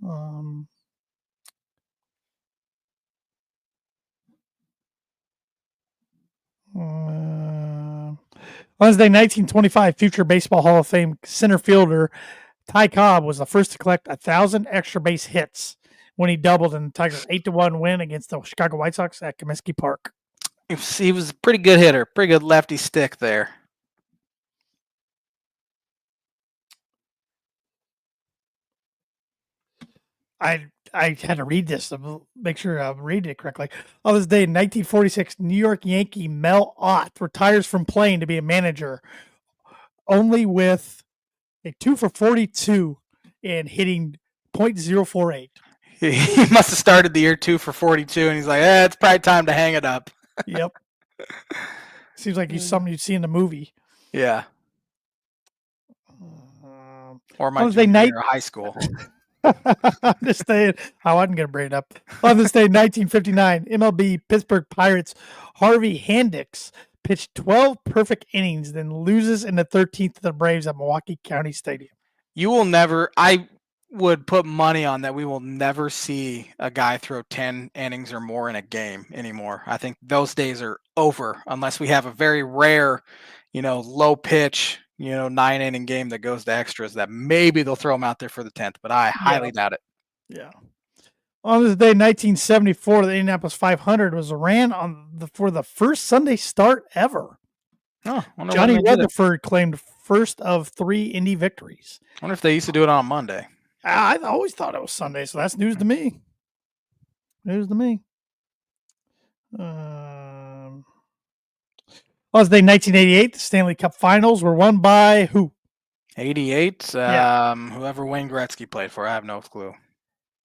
Wednesday, 1925, future Baseball Hall of Fame center fielder Ty Cobb was the first to collect 1,000 extra base hits when he doubled in the Tigers' 8-1 win against the Chicago White Sox at Comiskey Park. He was a pretty good hitter, pretty good lefty stick there. I had to read this to make sure I'm reading it correctly. On this day in 1946, New York Yankee Mel Ott retires from playing to be a manager, only with a 2 for 42 and hitting .048. He must have started the year 2 for 42, and he's like, it's probably time to hang it up. Yep. Seems like he's something you'd see in the movie. Yeah. Or my Wednesday junior night. year of high school. On this day, I wasn't going to bring it up. On this day, 1959, MLB Pittsburgh Pirates Harvey Hendricks pitched 12 perfect innings, then loses in the 13th to the Braves at Milwaukee County Stadium. You will never. I would put money on that we will never see a guy throw 10 innings or more in a game anymore. I think those days are over unless we have a very rare, low pitch, 9 inning game that goes to extras that maybe they'll throw him out there for the 10th, but I highly doubt it. Yeah. On this day, 1974, the Indianapolis 500 was ran for the first Sunday start ever. Oh, Johnny Rutherford claimed first of 3 Indy victories. I wonder if they used to do it on Monday. I always thought it was Sunday, so that's news to me. News to me. On this day, 1988, the Stanley Cup Finals were won by who? 88. Whoever Wayne Gretzky played for, I have no clue.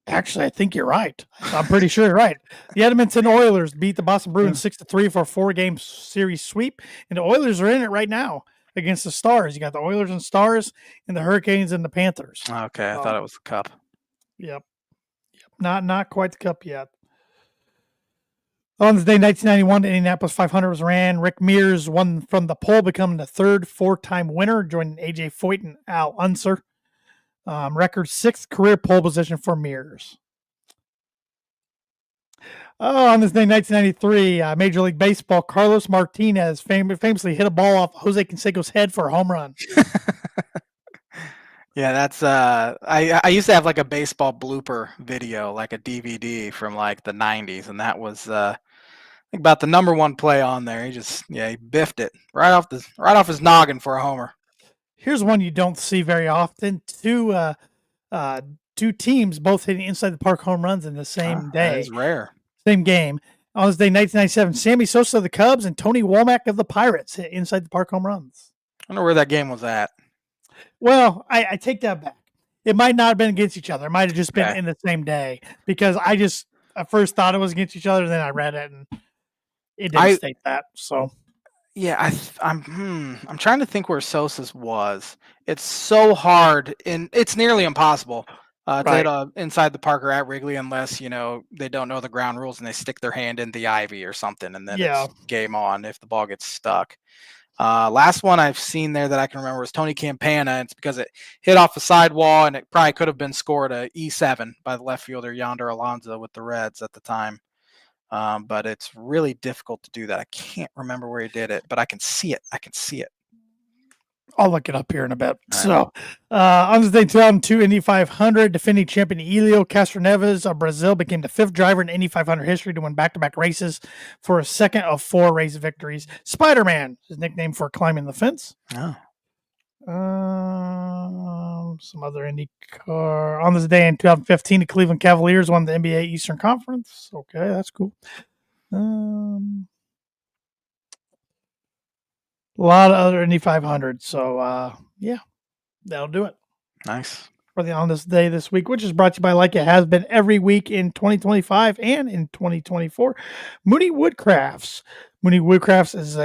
Actually, I think you're right. I'm pretty sure you're right. The Edmonton Oilers beat the Boston Bruins 6-3 for a 4-game series sweep, and the Oilers are in it right now against the Stars. You got the Oilers and Stars, and the Hurricanes and the Panthers. Okay, I thought it was the Cup. Yep. Not quite the Cup yet. On this day, 1991, the Indianapolis 500 was ran. Rick Mears won from the pole, becoming the third 4-time winner, joining A.J. Foyt and Al Unser. Record 6th career pole position for Mears. On this day, 1993, Major League Baseball, Carlos Martinez famously hit a ball off Jose Canseco's head for a home run. Yeah, that's I used to have like a baseball blooper video, like a DVD from like the 90s, and that was I think about the number one play on there. He biffed it right off his noggin for a homer. Here's one you don't see very often. Two teams both hitting inside the park home runs in the same day. That is rare. Same game. On this day, 1997, Sammy Sosa of the Cubs and Tony Womack of the Pirates hit inside the park home runs. I wonder where that game was at. Well, I take that back. It might not have been against each other. It might have just been in the same day, because I just at first thought it was against each other, then I read it and it didn't state that. So yeah, I'm trying to think where Sosa's was. It's so hard, and it's nearly impossible to hit inside the park or at Wrigley unless they don't know the ground rules and they stick their hand in the ivy or something, and then it's game on if the ball gets stuck. Last one I've seen there that I can remember was Tony Campana. And it's because it hit off the sidewall, and it probably could have been scored a E7 by the left fielder Yonder Alonso with the Reds at the time. But it's really difficult to do that. I can't remember where he did it, but I can see it. I'll look it up here in a bit. So, on this day, 2002 Indy 500, defending champion Elio Castroneves of Brazil became the 5th driver in Indy 500 history to win back-to-back races for a second of 4 race victories. Spider-Man, his nickname for climbing the fence. Oh. Some other IndyCar. On this day in 2015, the Cleveland Cavaliers won the NBA Eastern Conference. Okay, that's cool. A lot of other Indy 500. So, yeah, that'll do it. Nice. for the On This Day this week, which is brought to you by, like it has been every week in 2025 and in 2024, Mooney Woodcrafts. Mooney Woodcrafts is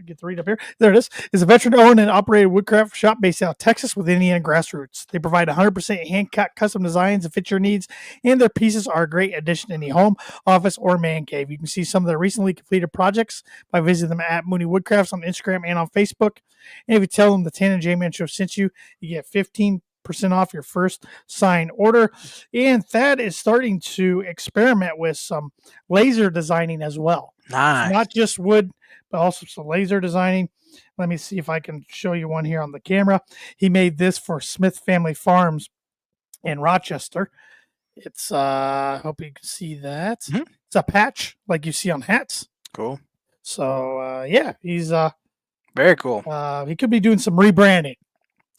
get the read up here. There it is a veteran-owned and operated woodcraft shop based out of Texas with Indiana grassroots. They provide 100% hand-cut custom designs that fit your needs, and their pieces are a great addition to any home, office, or man cave. You can see some of their recently completed projects by visiting them at Mooney Woodcrafts on Instagram and on Facebook. And if you tell them the Tan and J-Man Show sent you, you get 15% off your first sign order. And Thad is starting to experiment with some laser designing as well. Nice. So not just wood, but also some laser designing. Let me see if I can show you one here on the camera. He made this for Smith Family Farms in Rochester. It's I hope you can see that. Mhm. It's a patch like you see on hats. Cool. So yeah, he's very cool. He could be doing some rebranding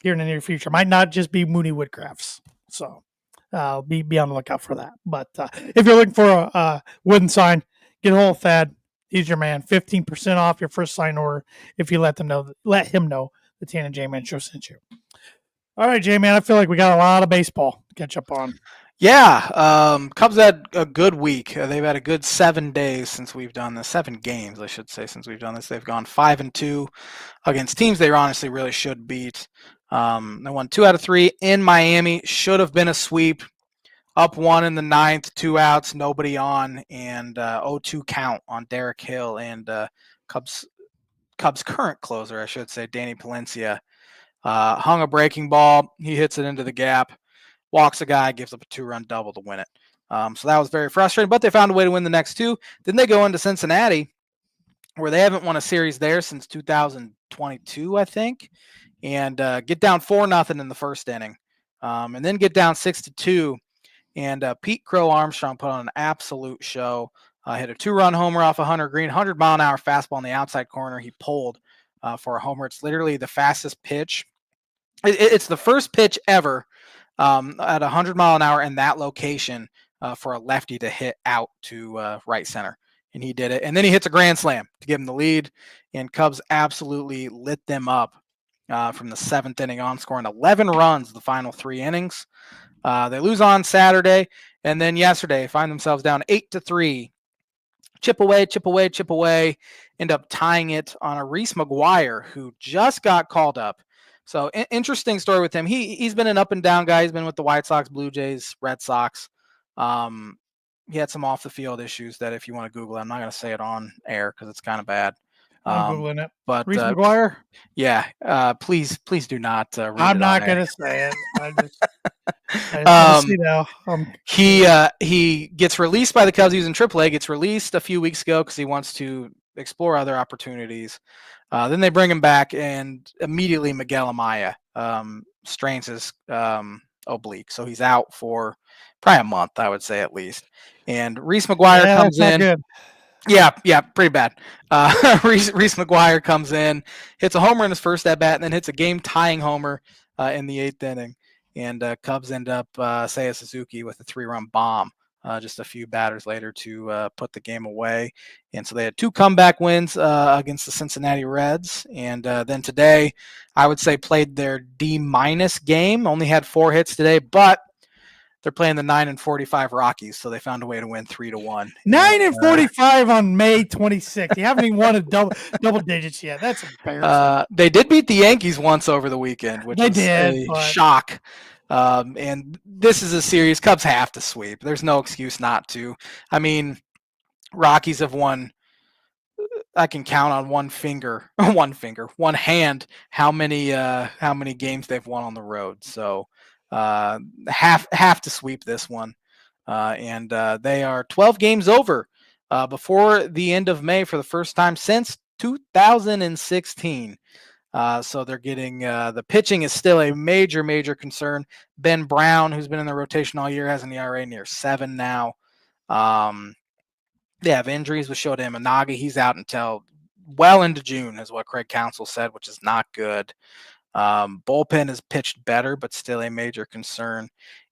here in the near future. Might not just be Mooney Woodcrafts. So be on the lookout for that. But if you're looking for a wooden sign, get a hold of Thad. He's your man. 15% off your first sign order if you let him know the Tan and J-Man Show sent you. All right, J-Man, I feel like we got a lot of baseball to catch up on. Yeah, Cubs had a good week. They've had a good 7 days since we've done this. 7 games, I should say, since we've done this. They've gone 5-2 against teams they honestly really should beat. They won 2 out of 3 in Miami. Should have been a sweep. Up 1 in the 9th, 2 outs, nobody on, and 0-2 count on Derek Hill and Cubs current closer, I should say, Danny Palencia. Hung a breaking ball. He hits it into the gap, walks a guy, gives up a 2-run double to win it. So that was very frustrating, but they found a way to win the next 2. Then they go into Cincinnati, where they haven't won a series there since 2022, I think, and get down 4-0 in the first inning, and then get down 6-2. And Pete Crow Armstrong put on an absolute show. Hit a 2-run homer off of Hunter Green, 100-mile-an-hour fastball in the outside corner. He pulled for a homer. It's literally the fastest pitch. It's the first pitch ever at 100-mile-an-hour in that location for a lefty to hit out to right center. And he did it. And then he hits a grand slam to give him the lead. And Cubs absolutely lit them up from the 7th inning on, scoring 11 runs the final 3 innings. They lose on Saturday, and then yesterday find themselves down 8-3. Chip away, end up tying it on a Reese McGuire, who just got called up. So interesting story with him. He's been an up and down guy. He's been with the White Sox, Blue Jays, Red Sox. He had some off the field issues that if you want to Google it, I'm not going to say it on air because it's kind of bad. I'm Googling it. But Reese McGuire? Yeah. Please do not read I'm it not on going air. to say it. I just he gets released by the Cubs. He was in AAA, gets released a few weeks ago because he wants to explore other opportunities. Then they bring him back, and immediately Miguel Amaya strains his oblique. So he's out for probably a month, I would say, at least. And Reese McGuire comes in. Good. Yeah, pretty bad. Reese McGuire comes in, hits a homer in his first at-bat, and then hits a game-tying homer in the 8th inning. And Cubs end up Seiya Suzuki with a 3-run bomb just a few batters later to put the game away. And so they had 2 comeback wins against the Cincinnati Reds. And then today, I would say played their D- game. Only had 4 hits today, but they're playing the 9-45 Rockies, so they found a way to win 3-1. 9-45 on May 26th. You haven't even won a double digits yet. That's embarrassing. They did beat the Yankees once over the weekend, which was a shock. And this is a series Cubs have to sweep. There's no excuse not to. I mean, Rockies have won. I can count on one hand, how many games they've won on the road. So have to sweep this one. And they are 12 games over before the end of May for the first time since 2016. So they're getting the pitching is still a major concern. Ben Brown, who's been in the rotation all year, has an ERA near 7 now. They have injuries with Shota Imanaga. He's out until well into June, is what Craig Counsell said, which is not good. Bullpen has pitched better, but still a major concern.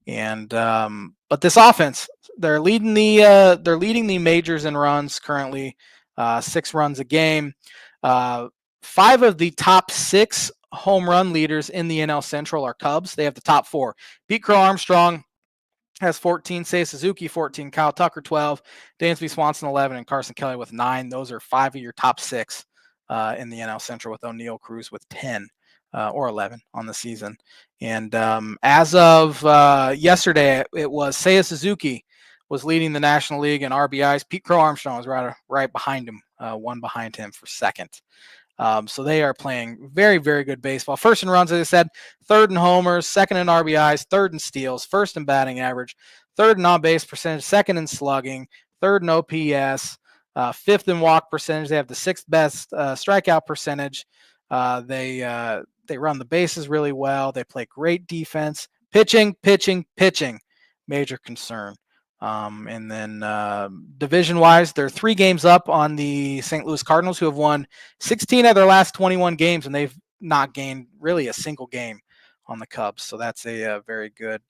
And but this offense, they're leading the majors in runs currently, 6 runs a game. 5 of the top 6 home run leaders in the NL Central are Cubs. They have the top 4. Pete Crow Armstrong has 14, Seiya Suzuki 14, Kyle Tucker 12, Dansby Swanson 11, and Carson Kelly with 9. Those are 5 of your top 6 in the NL Central, with O'Neill Cruz with 10 or 11 on the season. And as of yesterday, it was Seiya Suzuki was leading the National League in RBIs. Pete Crow Armstrong was right behind him, one behind him for second. So they are playing very, very good baseball. First in runs, as I said, third in homers, second in RBIs, third in steals, first in batting average, third in on-base percentage, second in slugging, third in OPS, fifth in walk percentage. They have the 6th best strikeout percentage. They run the bases really well. They play great defense. Pitching, major concern. And then division-wise, they're 3 games up on the St. Louis Cardinals, who have won 16 of their last 21 games, and they've not gained really a single game on the Cubs. So that's a very good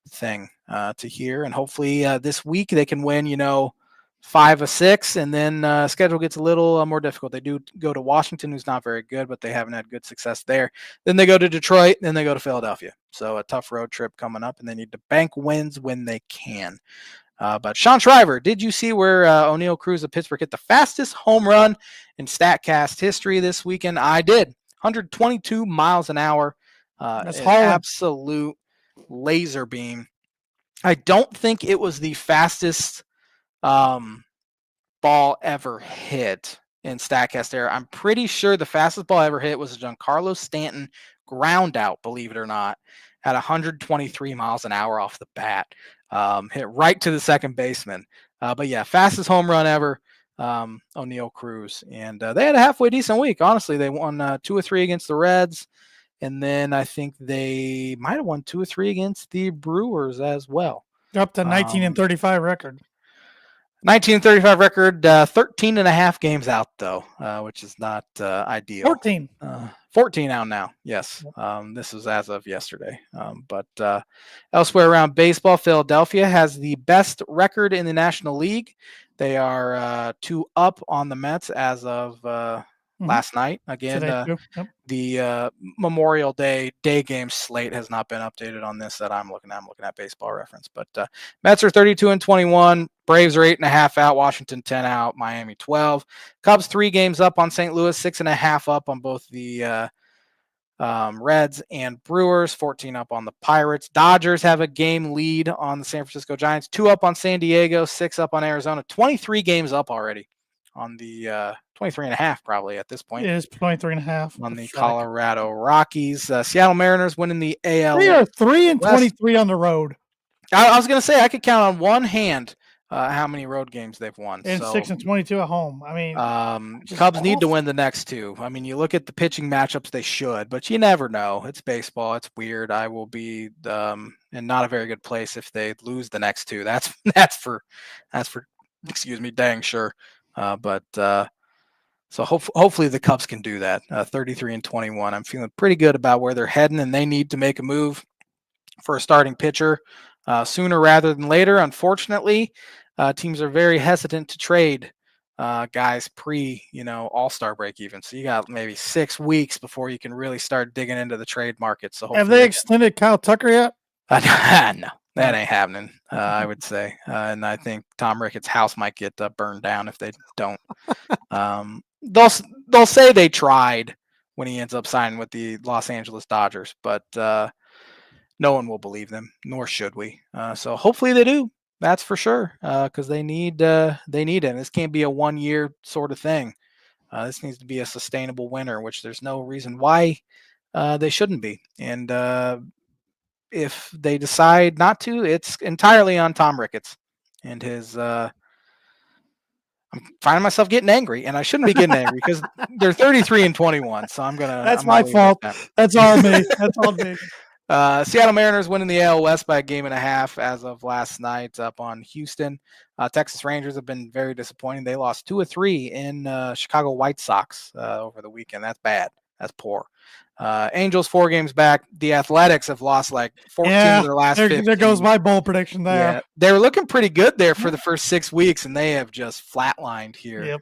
thing to hear. And hopefully this week they can win, 5 of 6, and then schedule gets a little more difficult. They do go to Washington, who's not very good, but they haven't had good success there. Then they go to Detroit, then they go to Philadelphia. So a tough road trip coming up, and they need to bank wins when they can. But Sean Shriver, did you see where O'Neill Cruz of Pittsburgh hit the fastest home run in StatCast history this weekend? I did. 122 miles an hour. That's an hauling. absolute laser beam. I don't think it was the fastest ball ever hit in StatCast era. I'm pretty sure the fastest ball ever hit was a Giancarlo Stanton ground out, believe it or not, at 123 miles an hour off the bat. Hit right to the second baseman. But yeah, fastest home run ever, O'Neill Cruz. And they had a halfway decent week. Honestly, they won 2 or 3 against the Reds. And then I think they might have won 2 or 3 against the Brewers as well. They're up to 19-35 record. 1935 record, 13 and a half games out, though, which is not ideal. 14. 14 out now, yes. This was as of yesterday. But elsewhere around baseball, Philadelphia has the best record in the National League. They are 2 up on the Mets as of last night. Again, the Memorial Day game slate has not been updated on this that I'm looking at. I'm looking at Baseball Reference. But Mets are 32-21. Braves are 8.5 out. Washington 10 out. Miami 12. Cubs 3 games up on St. Louis. 6.5 up on both the Reds and Brewers. 14 up on the Pirates. Dodgers have a game lead on the San Francisco Giants. 2 up on San Diego. 6 up on Arizona. 23 games up already on the 23.5 probably at this point. It is 23.5 on the Colorado Rockies. Seattle Mariners winning the AL. They are 3-23 on the road. I was going to say I could count on one hand how many road games they've won. And 6-22 at home. I mean, Cubs need to win the next 2. I mean, you look at the pitching matchups, they should, but you never know. It's baseball. It's weird. I will be in not a very good place if they lose the next 2. That's for excuse me, dang sure. So hopefully the Cubs can do that. 33-21. I'm feeling pretty good about where they're heading, and they need to make a move for a starting pitcher sooner rather than later. Unfortunately, teams are very hesitant to trade guys pre, All-Star break even. So you got maybe 6 weeks before you can really start digging into the trade market. So have they extended Kyle Tucker yet? No. That ain't happening, I would say. And I think Tom Ricketts' house might get burned down if they don't. They'll say they tried when he ends up signing with the Los Angeles Dodgers, but no one will believe them, nor should we. So hopefully they do. That's for sure, because they need it. This can't be a 1-year sort of thing. This needs to be a sustainable winner, which there's no reason why they shouldn't be. And if they decide not to, it's entirely on Tom Ricketts and his I'm finding myself getting angry, and I shouldn't be getting angry because they're 33-21. So That's my fault. That's all me. That's all me. Seattle Mariners winning the AL West by 1.5 as of last night up on Houston. Texas Rangers have been very disappointing. They lost 2 of 3 in Chicago White Sox over the weekend. That's bad. That's poor. Angels 4 games back. The Athletics have lost like 14 of their last 15. There goes my bowl prediction there. Yeah, they were looking pretty good there for the first 6 weeks, and they have just flatlined here. Yep.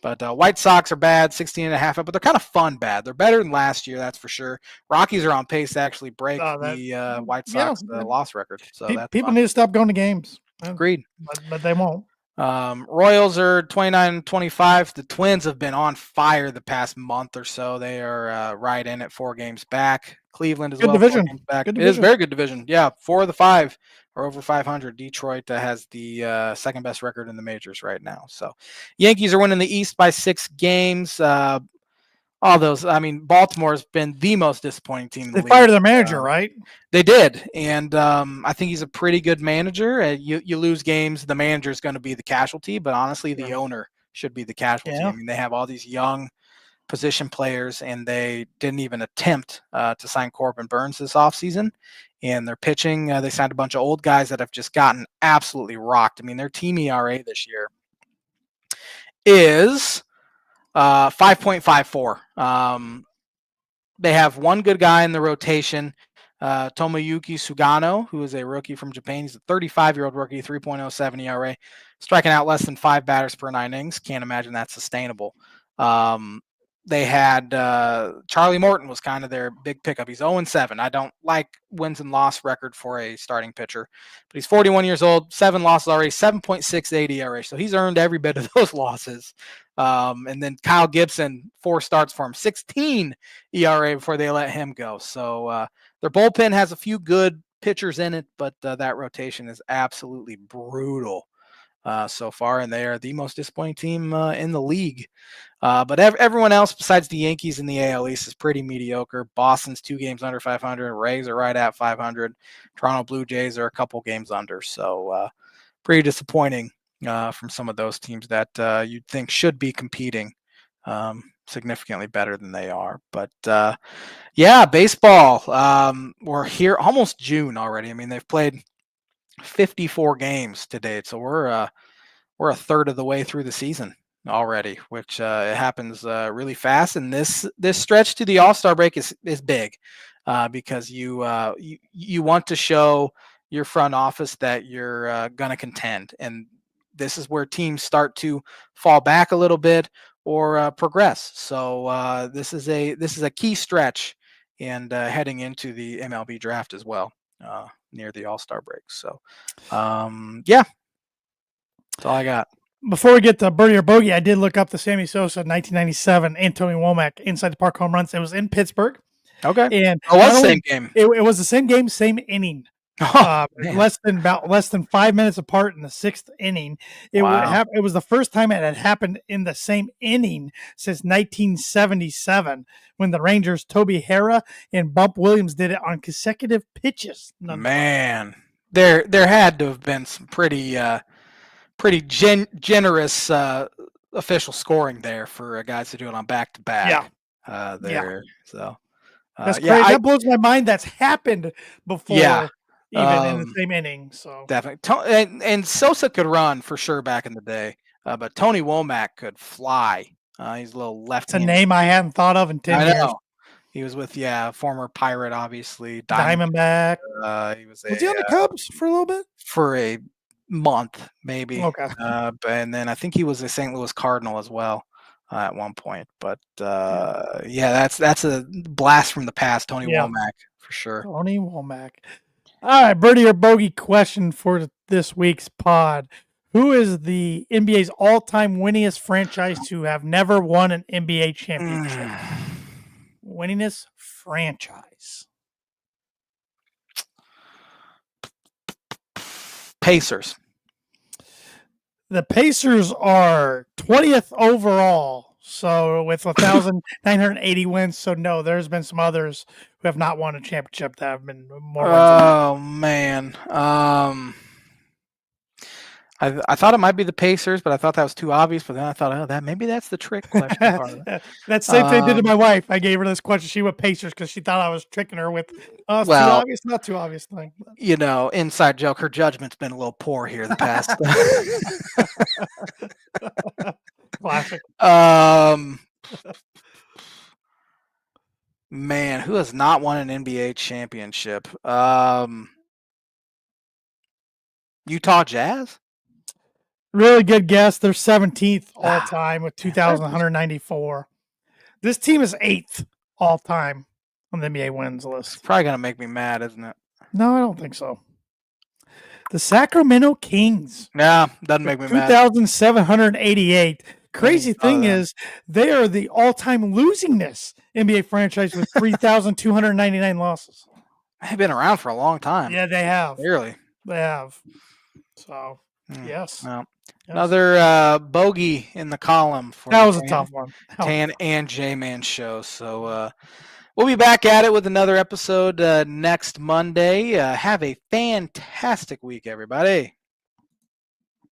But White Sox are bad, 16.5, but they're kind of fun bad. They're better than last year, that's for sure. Rockies are on pace to actually break the White Sox loss record. So that's people fun. need to stop going to games. Agreed. But they won't. Royals are 29-25. The Twins have been on fire the past month or so. They are right in at 4 games back. Cleveland as Good well, 4 division. games back. Good It is division. very good division. Yeah, 4 of the 5 are over 500. Detroit has the second best record in the majors right now. So Yankees are winning the East by 6 games. All those, I mean, Baltimore's been the most disappointing team in the They league. fired their manager, right? They did, and I think he's a pretty good manager. You lose games, the manager is going to be the casualty, but honestly, the owner should be the casualty. Yeah. I mean, they have all these young position players, and they didn't even attempt to sign Corbin Burns this offseason. And their pitching, they signed a bunch of old guys that have just gotten absolutely rocked. I mean, their team ERA this year is 5.54. They have one good guy in the rotation, Tomoyuki Sugano, who is a rookie from Japan. He's a 35-year-old rookie, 3.07 ERA, striking out less than 5 batters per 9 innings. Can't imagine that's sustainable. They had Charlie Morton was kind of their big pickup. He's 0-7. I don't like wins and loss record for a starting pitcher, but he's 41 years old, 7 losses already, 7.68 ERA. So he's earned every bit of those losses. And then Kyle Gibson, 4 starts for him, 16 ERA before they let him go. So their bullpen has a few good pitchers in it, but that rotation is absolutely brutal so far, and they are the most disappointing team in the league. But everyone else besides the Yankees in the AL East is pretty mediocre. Boston's 2 games under 500. Rays are right at 500. Toronto Blue Jays are a couple games under. So pretty disappointing from some of those teams that you'd think should be competing significantly better than they are. But yeah, baseball. We're here almost June already. I mean, they've played 54 games to date, so we're a third of the way through the season already, which it happens really fast. And this stretch to the All-Star break is big because you want to show your front office that you're going to contend, and this is where teams start to fall back a little bit or progress. So this is a key stretch, and heading into the MLB draft as well near the All-Star break. So yeah. That's all I got. Before we get to Birdie or Bogey, I did look up the Sammy Sosa 1997 Anthony Womack inside the park home runs. It was in Pittsburgh. Okay. And it was the same game. It was the same game, same inning. Less than 5 minutes apart in the 6th inning. It was the first time it had happened in the same inning since 1977 when the Rangers Toby Harrah and Bump Williams did it on consecutive pitches. Man, there had to have been some pretty generous official scoring there for guys to do it on back-to-back. So that's crazy. That blows my mind. That's happened before. Yeah. Even in the same inning, so definitely. And Sosa could run for sure back in the day, but Tony Womack could fly. He's a little left. It's a name I hadn't thought of in 10 years. He was with former Pirate, obviously. Diamondback. He was he on the Cubs for a little bit? For a month, maybe. Okay. And then I think he was a St. Louis Cardinal as well at one point. But that's a blast from the past. Tony Womack for sure. Tony Womack. All right, Birdie or Bogey question for this week's pod. Who is the NBA's all-time winningest franchise to have never won an NBA championship? Winningest franchise. Pacers. The Pacers are 20th overall, so with 1,980 wins. So no, there's been some others who have not won a championship that have been more wins. Oh man, I thought it might be the Pacers, but I thought that was too obvious. But then I thought, maybe that's the trick question part of it. That same thing I did to my wife. I gave her this question. She went Pacers because she thought I was tricking her with too obvious, not too obvious thing. You know, inside joke. Her judgment's been a little poor here the past. Classic. Man, who has not won an NBA championship? Utah Jazz. Really good guess. They're 17th all time with 2,194. This team is 8th all time on the NBA wins It's list. probably gonna make me mad, isn't it? No, I don't think so. The Sacramento Kings. Yeah, doesn't make me mad. 2,788. Crazy Any thing other- is, they are the all-time losingest NBA franchise with 3,299 losses. They've been around for a long time. Yeah, they have. Clearly. They have. So, Hmm. yes. Well, Yes. another bogey in the column for That the was a tough one. Tan and J-Man show. So we'll be back at it with another episode next Monday. Have a fantastic week, everybody.